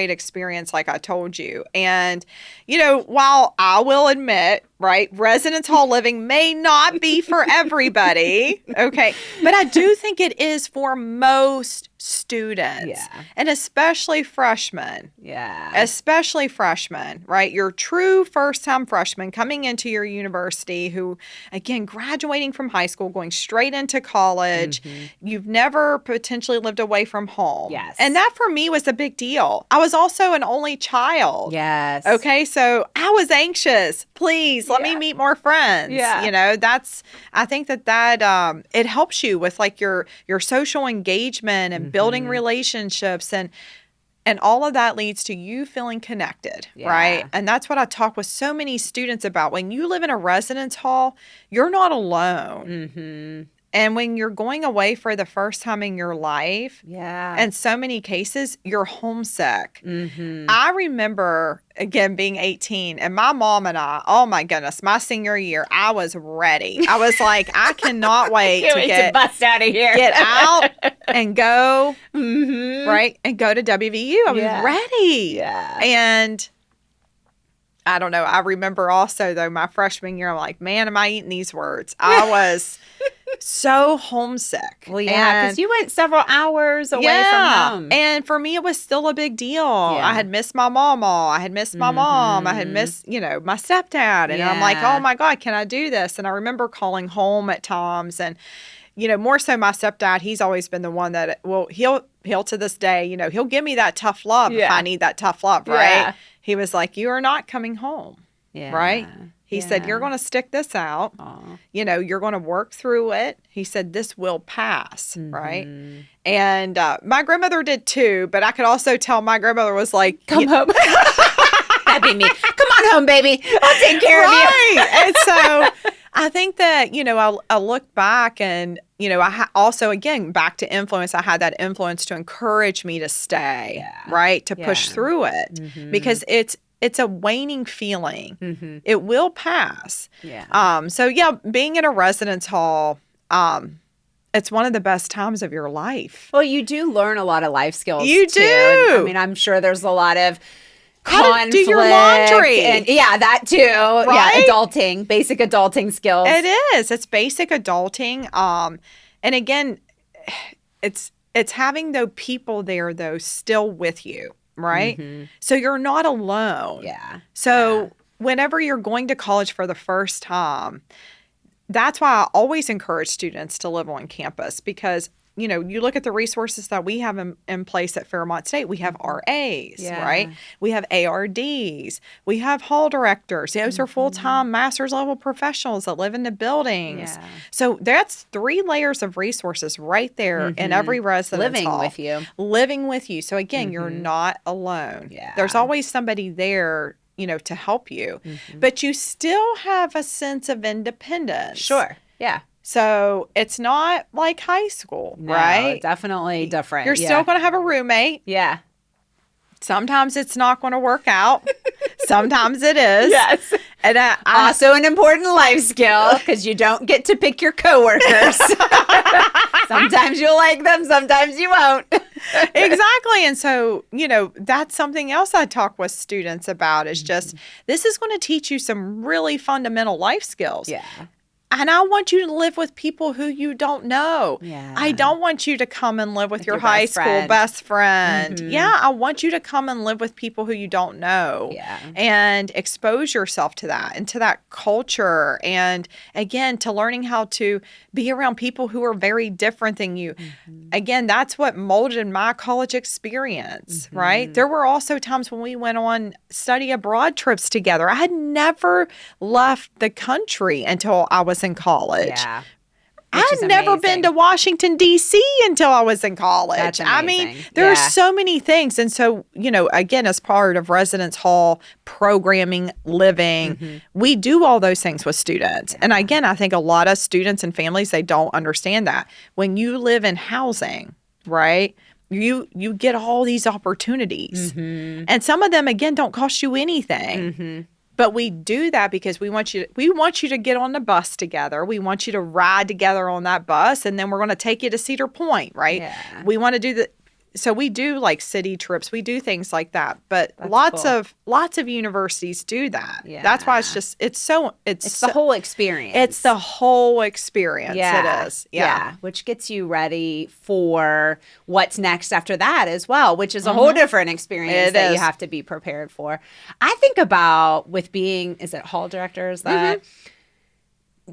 S2: experience, like I told you. And, while I will admit, right, residence hall living may not be for everybody, okay, but I do think it is for most students, and especially freshmen. Yeah. Especially freshmen, right? Your true first-time freshmen coming into your university who, again, graduating from high school, going straight into college. You've never potentially lived away from home.
S1: Yes.
S2: And that for me was a big deal. I was also an only child.
S1: Yes.
S2: Okay, so I was anxious. Please, let me meet more friends. Yeah. I think that it helps you with like your social engagement and building relationships and all of that leads to you feeling connected, right? And that's what I talk with so many students about. When you live in a residence hall, you're not alone. And when you're going away for the first time in your life, in so many cases, you're homesick. I remember, again, being 18, and my mom and I, oh my goodness, my senior year, I was ready. I was like, I cannot wait
S1: to bust out of here.
S2: Get out and go, right? And go to WVU. I was ready. Yeah. And I don't know. I remember also, though, my freshman year, I'm like, man, am I eating these words? I was so homesick.
S1: Well, yeah, because you went several hours away from home.
S2: And for me, it was still a big deal. I had missed my mama. I had missed my mom. I had missed, my stepdad. And I'm like, oh my God, can I do this? And I remember calling home at times. And, more so my stepdad, he's always been the one that, he'll to this day, he'll give me that tough love if I need that tough love, right? Yeah. He was like, you are not coming home, right? He said, you're going to stick this out. Aww. You're going to work through it. He said, this will pass, right? And my grandmother did too, but I could also tell my grandmother was like,
S1: come home. That'd be me. Come on home, baby. I'll take care of you.
S2: And so I think that, I look back and, I also, again, back to influence, I had that influence to encourage me to stay, right? To push through it because it's a waning feeling. It will pass. Being in a residence hall, it's one of the best times of your life.
S1: Well, you do learn a lot of life skills.
S2: You do.
S1: And, I mean, I'm sure there's a lot of conflict.
S2: How to do your laundry.
S1: And, that too. Right? Yeah, adulting, basic adulting skills.
S2: It is. It's basic adulting. And again, it's having those people there, though, still with you. Right? So you're not alone.
S1: Yeah.
S2: So whenever you're going to college for the first time, that's why I always encourage students to live on campus because, you look at the resources that we have in place at Fairmont State. We have RAs, right? We have ARDs. We have hall directors. Those are full-time master's level professionals that live in the buildings. Yeah. So that's 3 layers of resources right there in every residence hall. Living with you. So again, you're not alone. Yeah. There's always somebody there, to help you. But you still have a sense of independence.
S1: Sure. Yeah.
S2: So it's not like high school, right?
S1: Definitely different.
S2: You're still going to have a roommate.
S1: Yeah.
S2: Sometimes it's not going to work out. Sometimes it is.
S1: Yes.
S2: And
S1: also an important life skill because you don't get to pick your coworkers. Sometimes you'll like them, sometimes you won't.
S2: Exactly. And so, that's something else I talk with students about is just, this is going to teach you some really fundamental life skills.
S1: Yeah.
S2: And I want you to live with people who you don't know.
S1: Yeah.
S2: I don't want you to come and live with your high school best friend. Yeah, I want you to come and live with people who you don't know.
S1: Yeah.
S2: And expose yourself to that and to that culture. And again, to learning how to be around people who are very different than you. Again, that's what molded my college experience, right? There were also times when we went on study abroad trips together. I had never left the country until I was in college.
S1: Yeah.
S2: I had never been to Washington, D.C. until I was in college.
S1: That's amazing.
S2: I mean, there are so many things. And so, again, as part of residence hall programming, living, we do all those things with students. And again, I think a lot of students and families, they don't understand that. When you live in housing, right, you get all these opportunities. And some of them, again, don't cost you anything. But we do that because we want you to get on the bus together. We want you to ride together on that bus, and then we're going to take you to Cedar Point, right?
S1: Yeah.
S2: We want to do so we do like city trips. We do things like that. But
S1: That's
S2: lots of universities do that.
S1: Yeah.
S2: That's why it's
S1: the whole experience.
S2: It's the whole experience.
S1: Yeah.
S2: It is. Yeah.
S1: Which gets you ready for what's next after that as well, which is a whole different experience that you have to be prepared for. I think about with being, is it hall directors that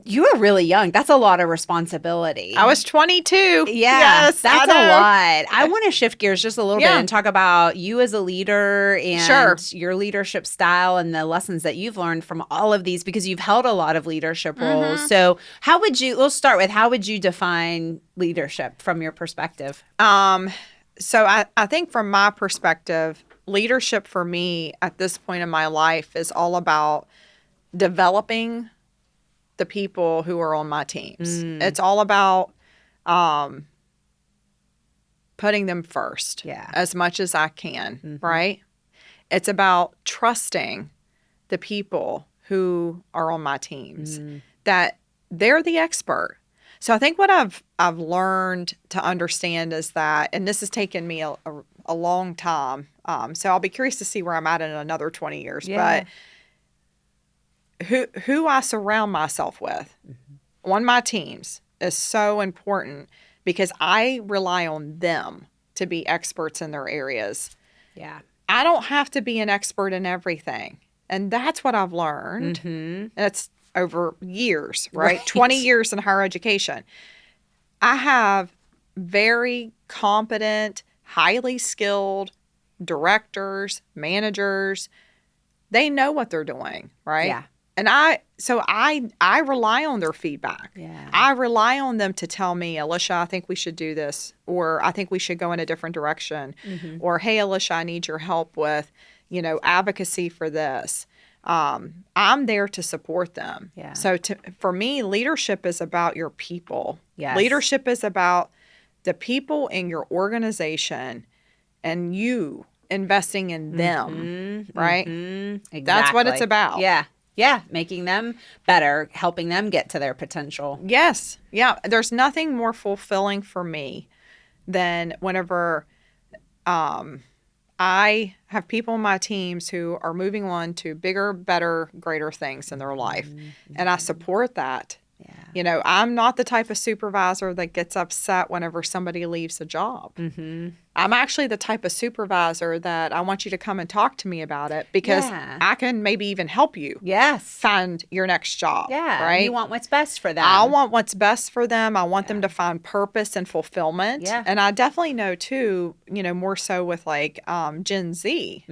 S1: you were really young. That's a lot of responsibility.
S2: I was 22.
S1: Yeah,
S2: yes,
S1: that's a lot. I want to shift gears just a little bit and talk about you as a leader and your leadership style and the lessons that you've learned from all of these because you've held a lot of leadership roles. So let's start with how would you define leadership from your perspective?
S2: So I think from my perspective, leadership for me at this point in my life is all about developing the people who are on my teams. It's all about putting them first as much as I can, right? It's about trusting the people who are on my teams, that they're the expert. So I think what I've learned to understand is that, and this has taken me a long time, so I'll be curious to see where I'm at in another 20 years, but who I surround myself with on my teams is so important because I rely on them to be experts in their areas.
S1: Yeah.
S2: I don't have to be an expert in everything. And that's what I've learned.
S1: Mm-hmm.
S2: That's over years, right? 20 years in higher education. I have very competent, highly skilled directors, managers. They know what they're doing, right?
S1: Yeah.
S2: And I rely on their feedback.
S1: Yeah.
S2: I rely on them to tell me, Alicia, I think we should do this, or I think we should go in a different direction, or hey, Alicia, I need your help with, advocacy for this. I'm there to support them.
S1: Yeah.
S2: So for me, leadership is about your people.
S1: Yes.
S2: Leadership is about the people in your organization and you investing in them, right?
S1: Exactly.
S2: That's what it's about.
S1: Yeah. Yeah. Making them better, helping them get to their potential.
S2: Yes. Yeah. There's nothing more fulfilling for me than whenever I have people on my teams who are moving on to bigger, better, greater things in their life. And I support that. Yeah. I'm not the type of supervisor that gets upset whenever somebody leaves a job. I'm actually the type of supervisor that I want you to come and talk to me about it because I can maybe even help you find your next job.
S1: Yeah.
S2: Right?
S1: You want what's best for them.
S2: I want what's best for them. I want them to find purpose and fulfillment.
S1: Yeah.
S2: And I definitely know too, more so with like Gen Z,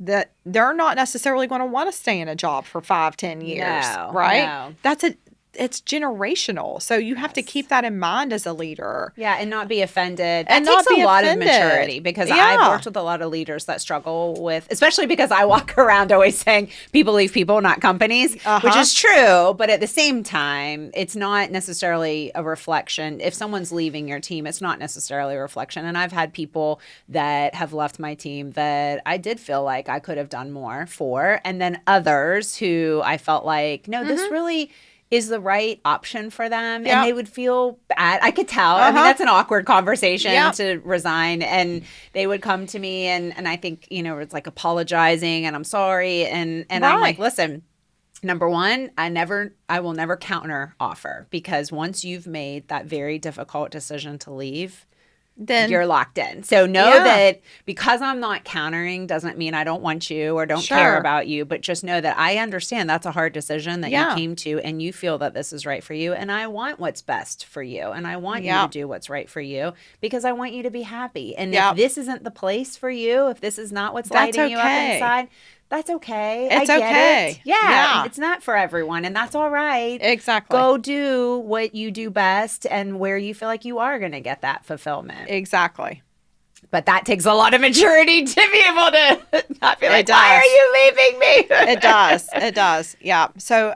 S2: that they're not necessarily going to want to stay in a job for 5-10 years.
S1: No,
S2: right?
S1: no.
S2: It's generational. So you have to keep that in mind as a leader.
S1: Yeah, and not be offended.
S2: And
S1: That takes
S2: not be
S1: a lot
S2: offended.
S1: of maturity because I've worked with a lot of leaders that struggle with, especially because I walk around always saying people leave people, not companies, which is true. But at the same time, it's not necessarily a reflection. If someone's leaving your team, it's not necessarily a reflection. And I've had people that have left my team that I did feel like I could have done more for. And then others who I felt like, no, this really is the right option for them. And they would feel bad. I could tell. I mean, that's an awkward conversation to resign. And they would come to me and I think, it's like apologizing and I'm sorry. And I'm like, listen, number one, I will never counter offer because once you've made that very difficult decision to leave, then you're locked in. So know that because I'm not countering doesn't mean I don't want you or don't care about you, but just know that I understand that's a hard decision that you came to and you feel that this is right for you. And I want what's best for you. And I want you to do what's right for you because I want you to be happy. And if this isn't the place for you, if this is not what's lighting you up inside, that's okay.
S2: It's
S1: I get
S2: okay.
S1: it. Yeah. It's not for everyone, and that's all right.
S2: Exactly.
S1: Go do what you do best and where you feel like you are going to get that fulfillment.
S2: Exactly.
S1: But that takes a lot of maturity to be able to not be like,
S2: does.
S1: why are you leaving me?
S2: It does. It does. Yeah. So,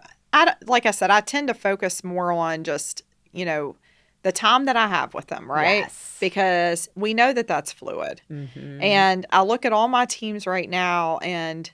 S2: like I said, I tend to focus more on just, the time that I have with them, right?
S1: Yes.
S2: Because we know that that's fluid. And I look at all my teams right now and,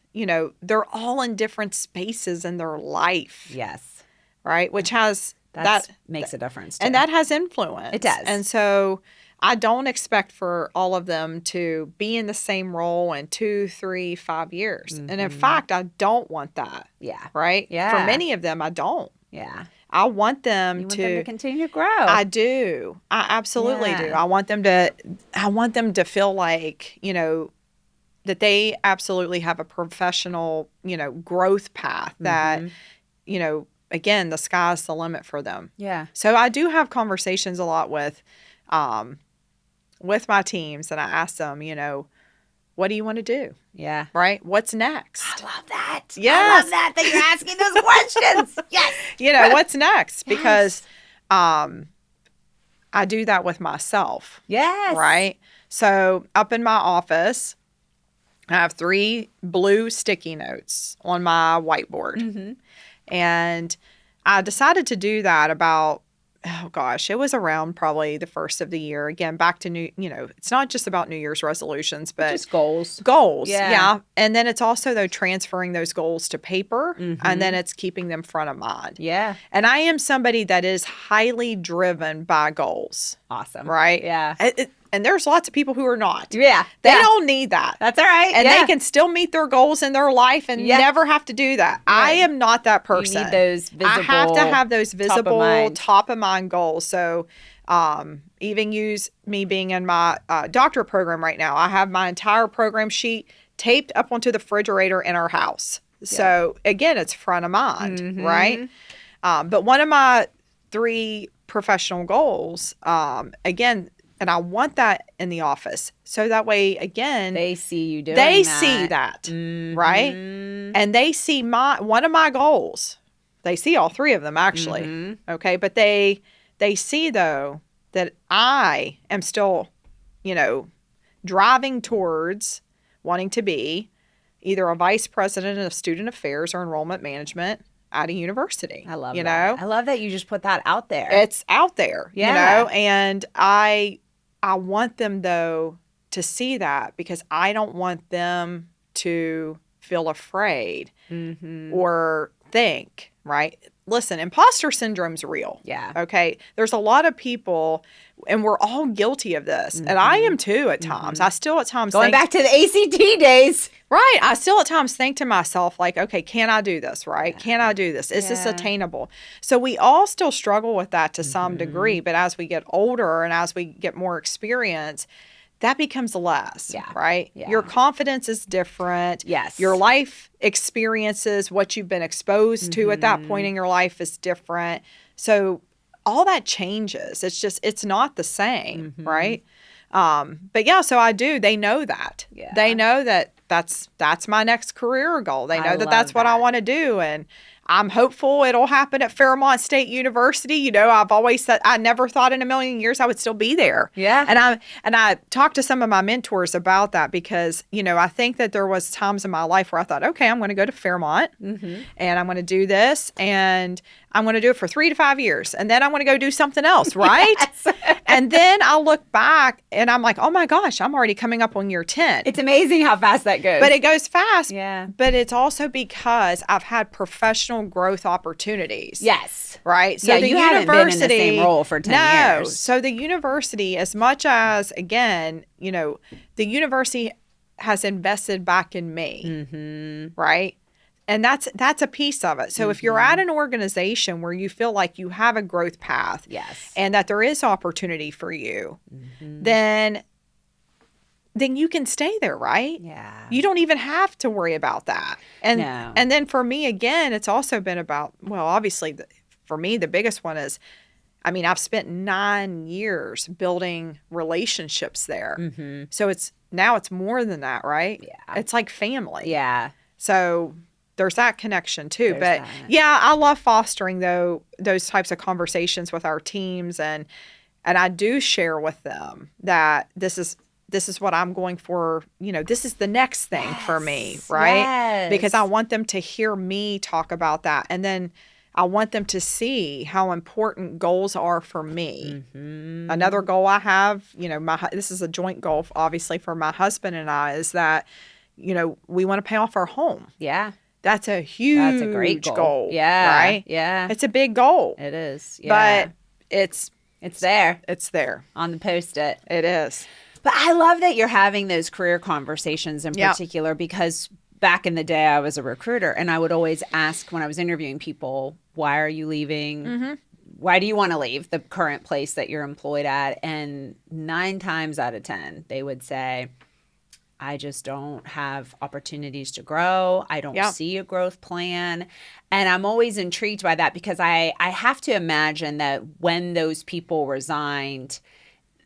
S2: they're all in different spaces in their life.
S1: Yes.
S2: Right? Which has
S1: that makes a difference too.
S2: And that has influence.
S1: It does.
S2: And so I don't expect for all of them to be in the same role in 2, 3, 5 years. And in fact, I don't want that.
S1: Yeah.
S2: Right?
S1: Yeah.
S2: For many of them, I don't.
S1: Yeah.
S2: I want them
S1: to continue to grow.
S2: I do. I absolutely do. I want them to feel like, that they absolutely have a professional, growth path that, again, the sky's the limit for them.
S1: Yeah.
S2: So I do have conversations a lot with my teams and I ask them, what do you want to do?
S1: Yeah.
S2: Right? What's next?
S1: I love that.
S2: Yes.
S1: I love that you're asking those questions. Yes.
S2: What's next? Because I do that with myself.
S1: Yes.
S2: Right? So up in my office, I have 3 blue sticky notes on my whiteboard. And I decided to do that about, it was around probably the first of the year. Again, back to it's not just about New Year's resolutions, but
S1: just goals.
S2: Goals, yeah. And then it's also, though, transferring those goals to paper, and then it's keeping them front of mind.
S1: Yeah.
S2: And I am somebody that is highly driven by goals.
S1: Awesome.
S2: Right?
S1: Yeah.
S2: And there's lots of people who are not.
S1: Yeah.
S2: They don't need that.
S1: That's all right.
S2: And they can still meet their goals in their life and never have to do that.
S1: Right.
S2: I am not that person.
S1: You need those visible,
S2: I have to have those visible,
S1: top
S2: of mind goals. So even use me being in my doctorate program right now. I have my entire program sheet taped up onto the refrigerator in our house. So again, it's front of mind, right? But one of my 3 professional goals, again, and I want that in the office. So that way, again,
S1: they see you doing
S2: they
S1: that.
S2: see that, right? And they see one of my goals. They see all 3 of them actually. Okay. But they see though that I am still, driving towards wanting to be either a vice president of student affairs or enrollment management at a university.
S1: I love that. I love that you just put that out there.
S2: It's out there, and I want them though to see that because I don't want them to feel afraid or think, right? Listen, imposter syndrome's real.
S1: Yeah.
S2: Okay. There's a lot of people, and we're all guilty of this. And I am too at times. I still at times
S1: going back to the ACT days.
S2: Right. I still at times think to myself, like, okay, can I do this? Right. Yeah. Can I do this? Is this attainable? So we all still struggle with that to some degree. But as we get older and as we get more experience, that becomes less, right? Yeah. Your confidence is different.
S1: Yes.
S2: Your life experiences, what you've been exposed to at that point in your life is different. So all that changes. It's not the same, right? But yeah, so I do. They know that. Yeah. They know that that's my next career goal. They know that that's what I want to do. And I'm hopeful it'll happen at Fairmont State University. I've always said I never thought in a million years I would still be there.
S1: Yeah.
S2: And I talked to some of my mentors about that because, I think that there was times in my life where I thought, okay, I'm going to go to Fairmont and I'm going to do this and I'm going to do it for 3 to 5 years. And then I'm going to go do something else, right? And then I'll look back and I'm like, oh my gosh, I'm already coming up on year 10.
S1: It's amazing how fast that goes.
S2: But it goes fast.
S1: Yeah.
S2: But it's also because I've had professional growth opportunities.
S1: Yes.
S2: Right?
S1: So the university, haven't been in the same role for 10 years.
S2: No. So the university, as much as, again, the university has invested back in me. Right? And that's a piece of it. So if you're at an organization where you feel like you have a growth path and that there is opportunity for you, then you can stay there, right?
S1: Yeah.
S2: You don't even have to worry about that. And then for me, again, it's also been about, well, obviously, for me, the biggest one is, I've spent 9 years building relationships there. So it's more than that, right?
S1: Yeah.
S2: It's like family.
S1: Yeah.
S2: So there's that connection too. I love fostering those types of conversations with our teams, and I do share with them that this is what I'm going for. This is the next thing for me, right?
S1: Yes.
S2: Because I want them to hear me talk about that, and then I want them to see how important goals are for me. Another goal I have, this is a joint goal, obviously, for my husband and I, is that we want to pay off our home.
S1: Yeah.
S2: That's a great goal.
S1: Yeah.
S2: Right?
S1: Yeah.
S2: It's a big goal.
S1: It is. Yeah.
S2: But it's
S1: there.
S2: It's there.
S1: On the Post-it.
S2: It is.
S1: But I love that you're having those career conversations in particular because back in the day I was a recruiter and I would always ask when I was interviewing people, why are you leaving? Why do you want to leave the current place that you're employed at? And 9 times out of 10, they would say, I just don't have opportunities to grow. I don't see a growth plan. And I'm always intrigued by that because I have to imagine that when those people resigned,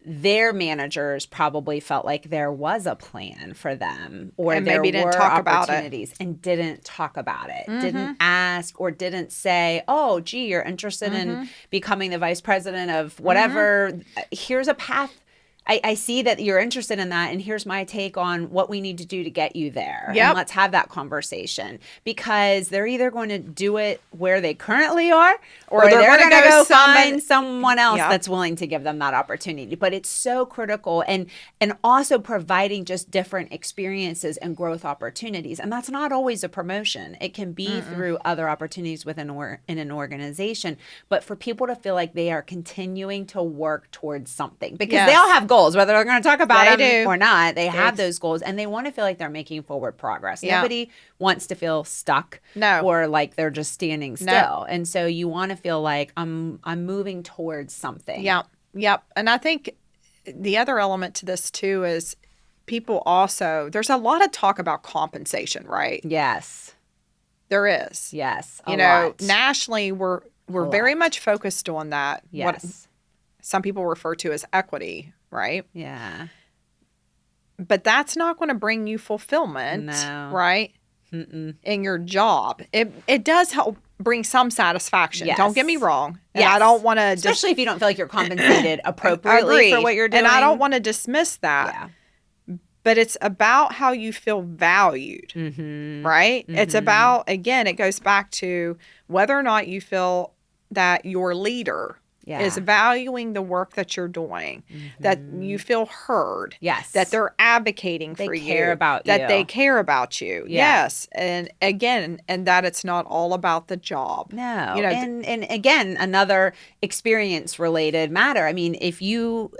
S1: their managers probably felt like there was a plan for them or
S2: and
S1: there
S2: maybe didn't
S1: were
S2: talk
S1: opportunities
S2: about it.
S1: And didn't talk about it, didn't ask or didn't say, oh, gee, you're interested in becoming the vice president of whatever. Here's a path. I see that you're interested in that, and here's my take on what we need to do to get you there.
S2: Yep.
S1: And let's have that conversation because they're either going to do it where they currently are or they're going to go find someone else that's willing to give them that opportunity. But it's so critical and also providing just different experiences and growth opportunities. And that's not always a promotion. It can be through other opportunities within in an organization. But for people to feel like they are continuing to work towards something because they all have goals, whether they're going to talk about them
S2: do.
S1: or not. They have those goals, and they want to feel like they're making forward progress.
S2: Yeah.
S1: Nobody wants to feel stuck or like they're just standing still.
S2: No.
S1: And so you want to feel like I'm moving towards something.
S2: Yep. And I think the other element to this too is people also, there's a lot of talk about compensation, right?
S1: Yes.
S2: There is.
S1: Yes.
S2: You know, nationally, we're very much focused on that.
S1: Yes.
S2: What some people refer to as equity, right?
S1: Yeah.
S2: But that's not going to bring you fulfillment, right? In your job. It does help bring some satisfaction.
S1: Yes.
S2: Don't get me wrong. And I don't want to...
S1: Especially if you don't feel like you're compensated appropriately for what you're doing.
S2: And I don't want to dismiss that.
S1: Yeah.
S2: But it's about how you feel valued, right? It's about, again, it goes back to whether or not you feel that your leader is valuing the work that you're doing, that you feel heard, that they're advocating for you,
S1: they care about
S2: that
S1: you.
S2: they care about you. Yes. And again, and that it's not all about the job.
S1: No.
S2: You know,
S1: and again, another experience related matter. I mean, if you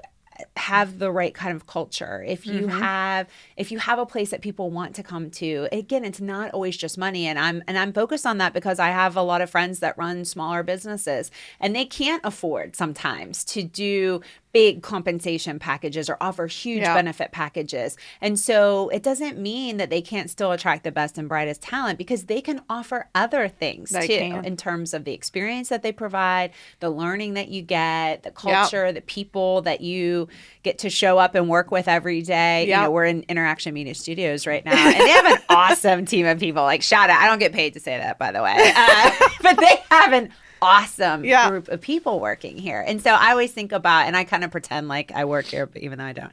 S1: have the right kind of culture, if you have a place that people want to come to, again, it's not always just money. And I'm focused on that because I have a lot of friends that run smaller businesses and they can't afford sometimes to do big compensation packages or offer huge benefit packages. And so it doesn't mean that they can't still attract the best and brightest talent because they can offer other things too in terms of the experience that they provide, the learning that you get, the culture, the people that you get to show up and work with every day. You know, we're in Interaction Media Studios right now and they have an awesome team of people. Like, shout out. I don't get paid to say that, by the way. But they have an awesome group of people working here. And so I always think about, and I kind of pretend like I work here, but even though I don't.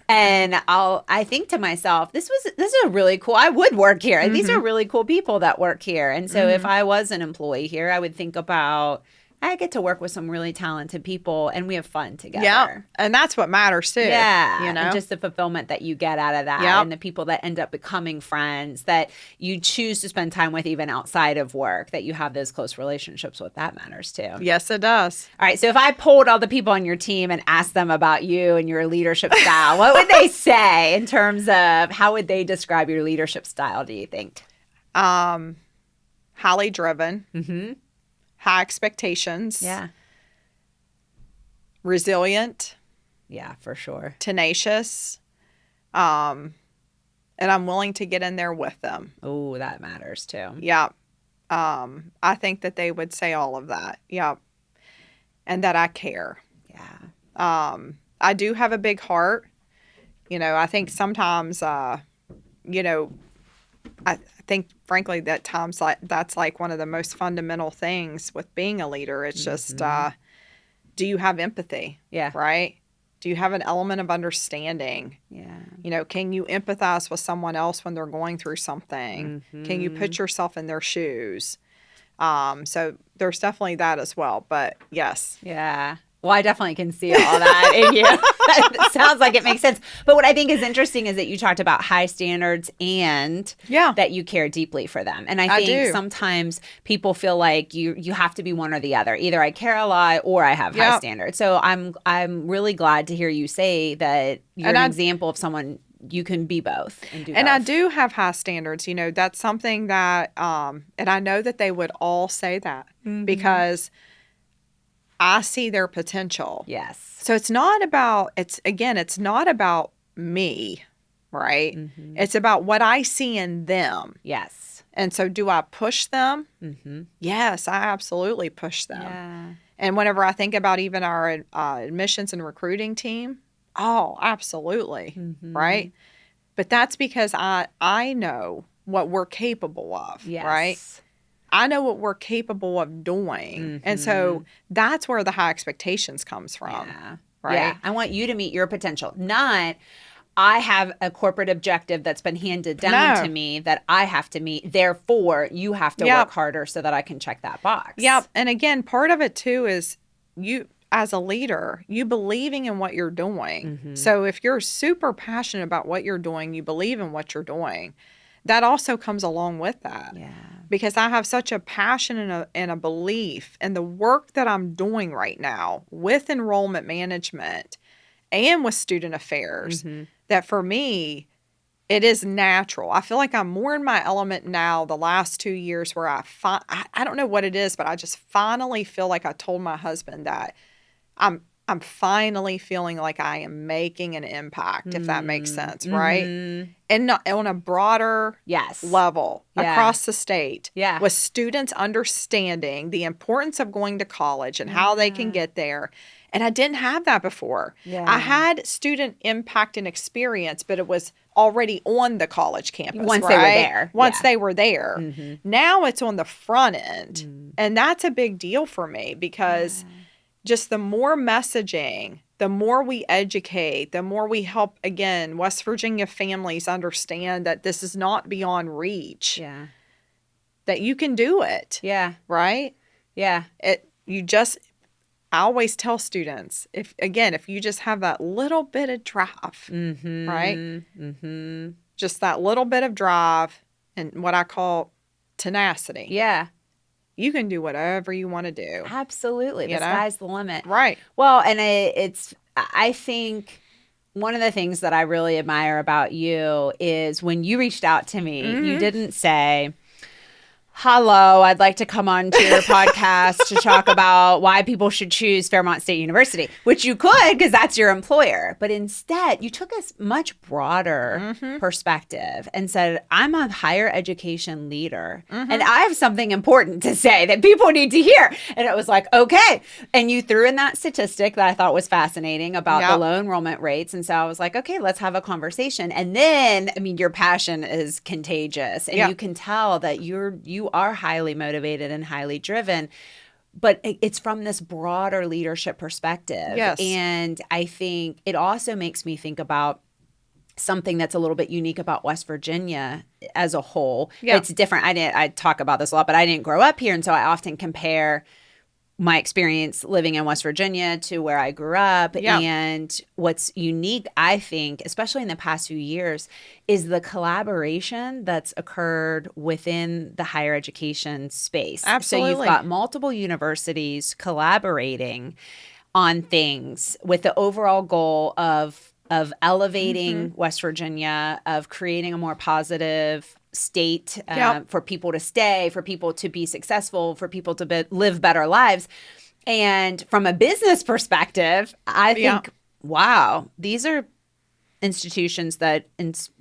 S1: And I think to myself, this is a really cool, I would work here. And these are really cool people that work here. And so if I was an employee here, I would think about, I get to work with some really talented people and we have fun together.
S2: Yeah. And that's what matters too.
S1: Yeah.
S2: You know,
S1: and just the fulfillment that you get out of that and the people that end up becoming friends that you choose to spend time with even outside of work, that you have those close relationships with, that matters too.
S2: Yes, it does.
S1: All right. So if I polled all the people on your team and asked them about you and your leadership style, what would they say in terms of how would they describe your leadership style, do you think?
S2: Highly driven. High expectations.
S1: Yeah.
S2: Resilient.
S1: Yeah, for sure.
S2: Tenacious. And I'm willing to get in there with them.
S1: Oh, that matters too.
S2: Yeah. I think that they would say all of that. Yeah. And that I care.
S1: Yeah.
S2: I do have a big heart. You know, I think sometimes, you know, I think, frankly, that times that's like one of the most fundamental things with being a leader. It's just, do you have empathy?
S1: Yeah.
S2: Right? Do you have an element of understanding?
S1: Yeah.
S2: You know, can you empathize with someone else when they're going through something? Can you put yourself in their shoes? So there's definitely that as well. But yes.
S1: Yeah. Well, I definitely can see all that in you. It sounds like it makes sense. But what I think is interesting is that you talked about high standards and that you care deeply for them. And I think sometimes people feel like you have to be one or the other. Either I care a lot or I have high standards. So I'm really glad to hear you say that you're an example of someone you can be both and do both.
S2: I do have high standards. You know, that's something that, and I know that they would all say that because I see their potential.
S1: Yes.
S2: So it's not about, it's not about me, right? It's about what I see in them.
S1: Yes.
S2: And so do I push them? Yes, I absolutely push them.
S1: Yeah.
S2: And whenever I think about even our admissions and recruiting team, oh, absolutely, right? But that's because I know what we're capable of, right? I know what we're capable of doing. And so that's where the high expectations comes from.
S1: Yeah.
S2: Right.
S1: Yeah. I want you to meet your potential. Not I have a corporate objective that's been handed down to me that I have to meet. Therefore, you have to work harder so that I can check that box.
S2: Yep. And again, part of it too is you as a leader, you believing in what you're doing. So if you're super passionate about what you're doing, you believe in what you're doing, that also comes along with that.
S1: Yeah.
S2: Because I have such a passion and a belief in the work that I'm doing right now with enrollment management and with student affairs, that for me, it is natural. I feel like I'm more in my element now the last 2 years where I don't know what it is, but I just finally feel like I told my husband that I'm finally feeling like I am making an impact, if that makes sense, right? And not, on a broader level across the state, with students understanding the importance of going to college and how they can get there. And I didn't have that before. I had student impact and experience, but it was already on the college campus.
S1: Once they were there.
S2: Once they were there. Now it's on the front end. And that's a big deal for me because just the more messaging, the more we educate, the more we help, again, West Virginia families understand that this is not beyond reach. That you can do it. Right? I always tell students, if you just have that little bit of drive, right? Just that little bit of drive and what I call tenacity. You can do whatever you want to do.
S1: Absolutely. The sky's the limit.
S2: Right.
S1: Well, and I think one of the things that I really admire about you is when you reached out to me, you didn't say, hello, I'd like to come on to your podcast to talk about why people should choose Fairmont State University, which you could because that's your employer. But instead, you took a much broader perspective and said, I'm a higher education leader and I have something important to say that people need to hear. And it was like, okay. And you threw in that statistic that I thought was fascinating about the low enrollment rates. And so I was like, okay, let's have a conversation. And then, I mean, your passion is contagious and you can tell that you are highly motivated and highly driven, but it's from this broader leadership perspective. And I think it also makes me think about something that's a little bit unique about West Virginia as a whole. It's different. I talk about this a lot, but I didn't grow up here. And so I often compare my experience living in West Virginia to where I grew up. And what's unique, I think, especially in the past few years, is the collaboration that's occurred within the higher education space.
S2: Absolutely.
S1: So you've got multiple universities collaborating on things with the overall goal of elevating West Virginia, of creating a more positive state for people to stay, for people to be successful, for people to live better lives. And from a business perspective, I think, wow, these are institutions that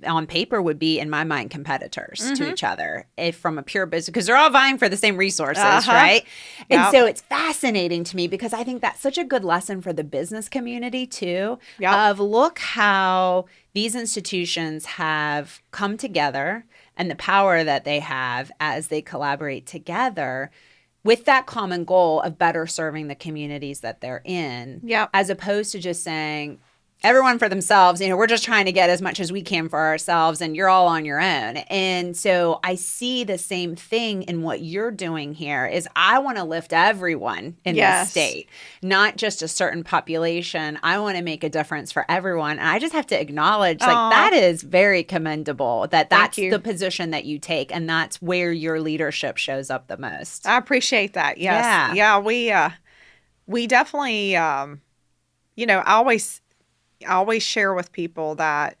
S1: on paper would be, in my mind, competitors to each other if from a pure business, because they're all vying for the same resources, right? And so it's fascinating to me because I think that's such a good lesson for the business community too, of look how these institutions have come together and the power that they have as they collaborate together with that common goal of better serving the communities that they're in, as opposed to just saying, everyone for themselves, we're just trying to get as much as we can for ourselves and you're all on your own. And so I see the same thing in what you're doing here is I want to lift everyone in this state, not just a certain population. I want to make a difference for everyone. And I just have to acknowledge that is very commendable that's the position that you take. And that's where your leadership shows up the most.
S2: I appreciate that. Yes. We definitely, I always share with people that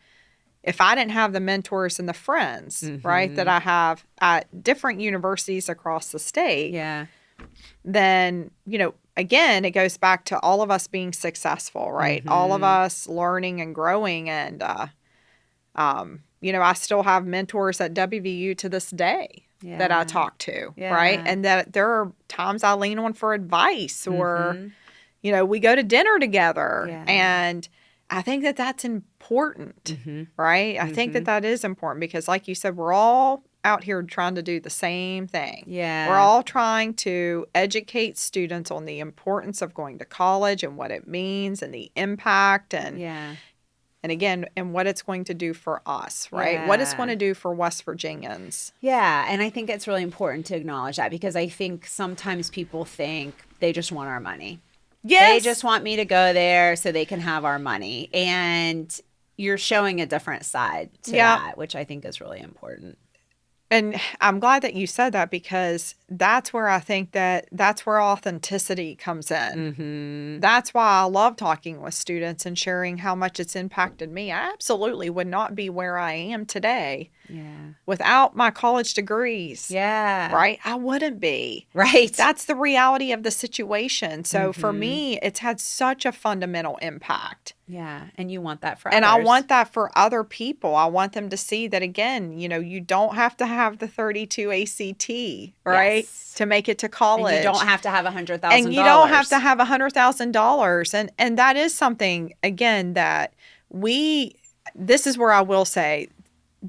S2: if I didn't have the mentors and the friends, right, that I have at different universities across the state, then, again, it goes back to all of us being successful, right? All of us learning and growing. And, I still have mentors at WVU to this day that I talk to, right? And that there are times I lean on for advice or, we go to dinner together and I think that that's important, right? I think that that is important because, like you said, we're all out here trying to do the same thing. We're all trying to educate students on the importance of going to college and what it means and the impact and again, and what it's going to do for us, right? What it's going to do for West Virginians.
S1: And I think it's really important to acknowledge that because I think sometimes people think they just want our money. They just want me to go there so they can have our money. And you're showing a different side to that, which I think is really important.
S2: And I'm glad that you said that, because that's where I think that's where authenticity comes in.
S1: Mm-hmm.
S2: That's why I love talking with students and sharing how much it's impacted me. I absolutely would not be where I am today without my college degrees.
S1: Yeah.
S2: Right? I wouldn't be.
S1: Right.
S2: That's the reality of the situation. So for me, it's had such a fundamental impact.
S1: Yeah. And you want that for
S2: And
S1: others.
S2: I want that for other people. I want them to see that, again, you don't have to have the 32 ACT, right?
S1: Yes.
S2: To make it to college.
S1: And you don't have to have $100,000.
S2: And you don't have to have $100,000. And that is something, again, that this is where I will say,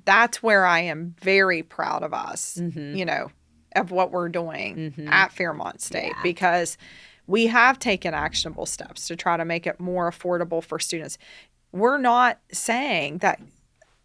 S2: that's where I am very proud of us, of what we're doing at Fairmont State, because we have taken actionable steps to try to make it more affordable for students. We're not saying that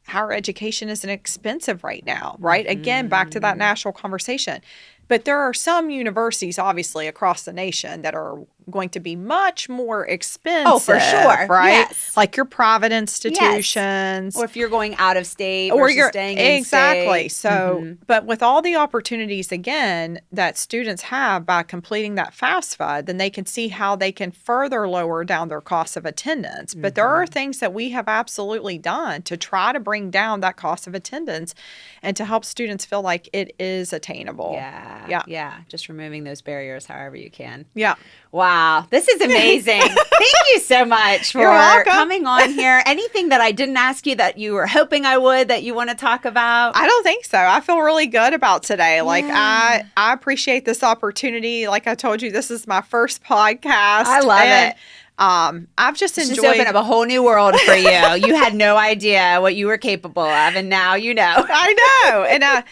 S2: higher education isn't expensive right now, right? Again, back to that national conversation. But there are some universities, obviously, across the nation that are going to be much more expensive.
S1: Oh, for sure.
S2: Right?
S1: Yes.
S2: Like your private institutions.
S1: Or if you're going out of state
S2: Or
S1: versus staying in
S2: exactly.
S1: state.
S2: So, but with all the opportunities, again, that students have by completing that FAFSA, then they can see how they can further lower down their cost of attendance. But there are things that we have absolutely done to try to bring down that cost of attendance and to help students feel like it is attainable.
S1: Yeah. Just removing those barriers however you can.
S2: Yeah.
S1: Wow. This is amazing. Thank you so much for coming on here. Anything that I didn't ask you that you were hoping I would, that you want to talk about?
S2: I don't think so. I feel really good about today. Like I appreciate this opportunity. Like I told you, this is my first podcast.
S1: I love it.
S2: I've just enjoyed.
S1: It's just opened up a whole new world for you. You had no idea what you were capable of, and now you know.
S2: I know. And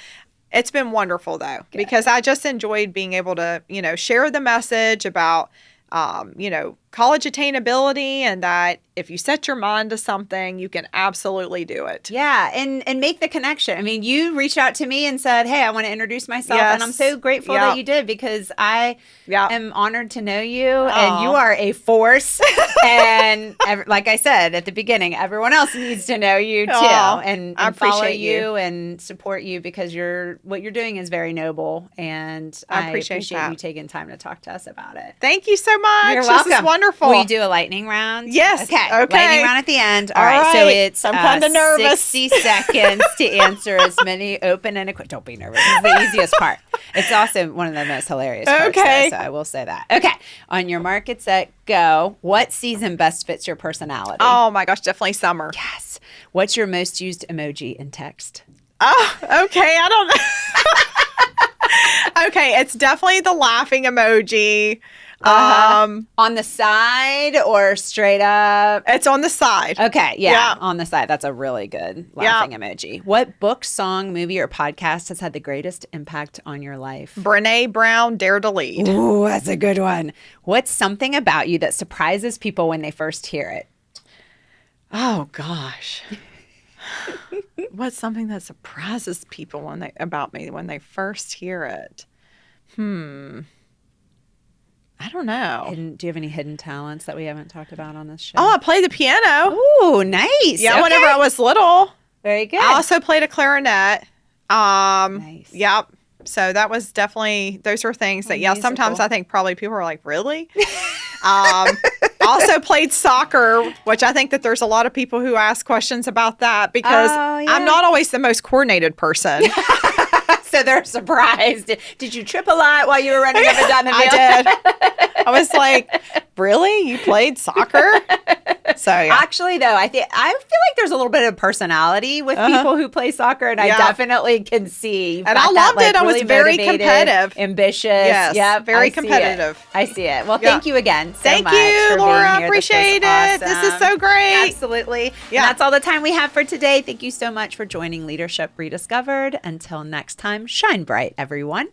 S2: it's been wonderful, though, because I just enjoyed being able to, share the message about, college attainability, and that if you set your mind to something, you can absolutely do it.
S1: Yeah, and make the connection. I mean, you reached out to me and said, hey, I want to introduce myself.
S2: Yes.
S1: And I'm so grateful that you did, because I am honored to know you. And you are a force. And like I said at the beginning, everyone else needs to know you too. And
S2: I
S1: follow
S2: appreciate
S1: you and support you, because what you're doing is very noble. And I appreciate you taking time to talk to us about it.
S2: Thank you so much.
S1: You're welcome.
S2: This is wonderful.
S1: Will you do a lightning round?
S2: Yes.
S1: Okay. Lightning round at the end. All right. So it's
S2: I'm kind of nervous.
S1: 60 seconds to answer as many open-ended questions. Don't be nervous. It's the easiest part. It's also one of the most hilarious parts.
S2: Okay.
S1: So I will say that. Okay. On your mark, get set, go. What season best fits your personality?
S2: Oh my gosh, definitely summer.
S1: Yes. What's your most used emoji in text?
S2: Oh, okay. I don't know. Okay. It's definitely the laughing emoji.
S1: On the side or straight up?
S2: It's on the side.
S1: Okay, yeah, on the side. That's a really good laughing emoji. What book, song, movie, or podcast has had the greatest impact on your life?
S2: Brené Brown, Dare to Lead.
S1: Ooh, that's a good one. What's something about you that surprises people when they first hear it?
S2: Oh, gosh. What's something that surprises people about me when they first hear it? I don't know.
S1: Do you have any hidden talents that we haven't talked about on this show?
S2: Oh, I play the piano.
S1: Ooh, nice.
S2: Yeah, whenever I was little.
S1: Very good.
S2: I also played a clarinet.
S1: Nice.
S2: Yep. So that was definitely, those are things that, sometimes I think probably people are like, really? Also played soccer, which I think that there's a lot of people who ask questions about that, because I'm not always the most coordinated person.
S1: So they're surprised. Did you trip a lot while you were running up and down the field?
S2: I did. I was like, really? You played soccer? So yeah.
S1: Actually, though, I feel like there's a little bit of personality with people who play soccer, and I definitely can see.
S2: And I loved it. I was very competitive,
S1: ambitious.
S2: Yes,
S1: yeah,
S2: very competitive.
S1: I see it. Well, thank you again so much.
S2: Thank you, Laura. I appreciate it.
S1: Awesome.
S2: This is so great.
S1: Absolutely. Yeah. And that's all the time we have for today. Thank you so much for joining Leadership Rediscovered. Until next time, shine bright, everyone.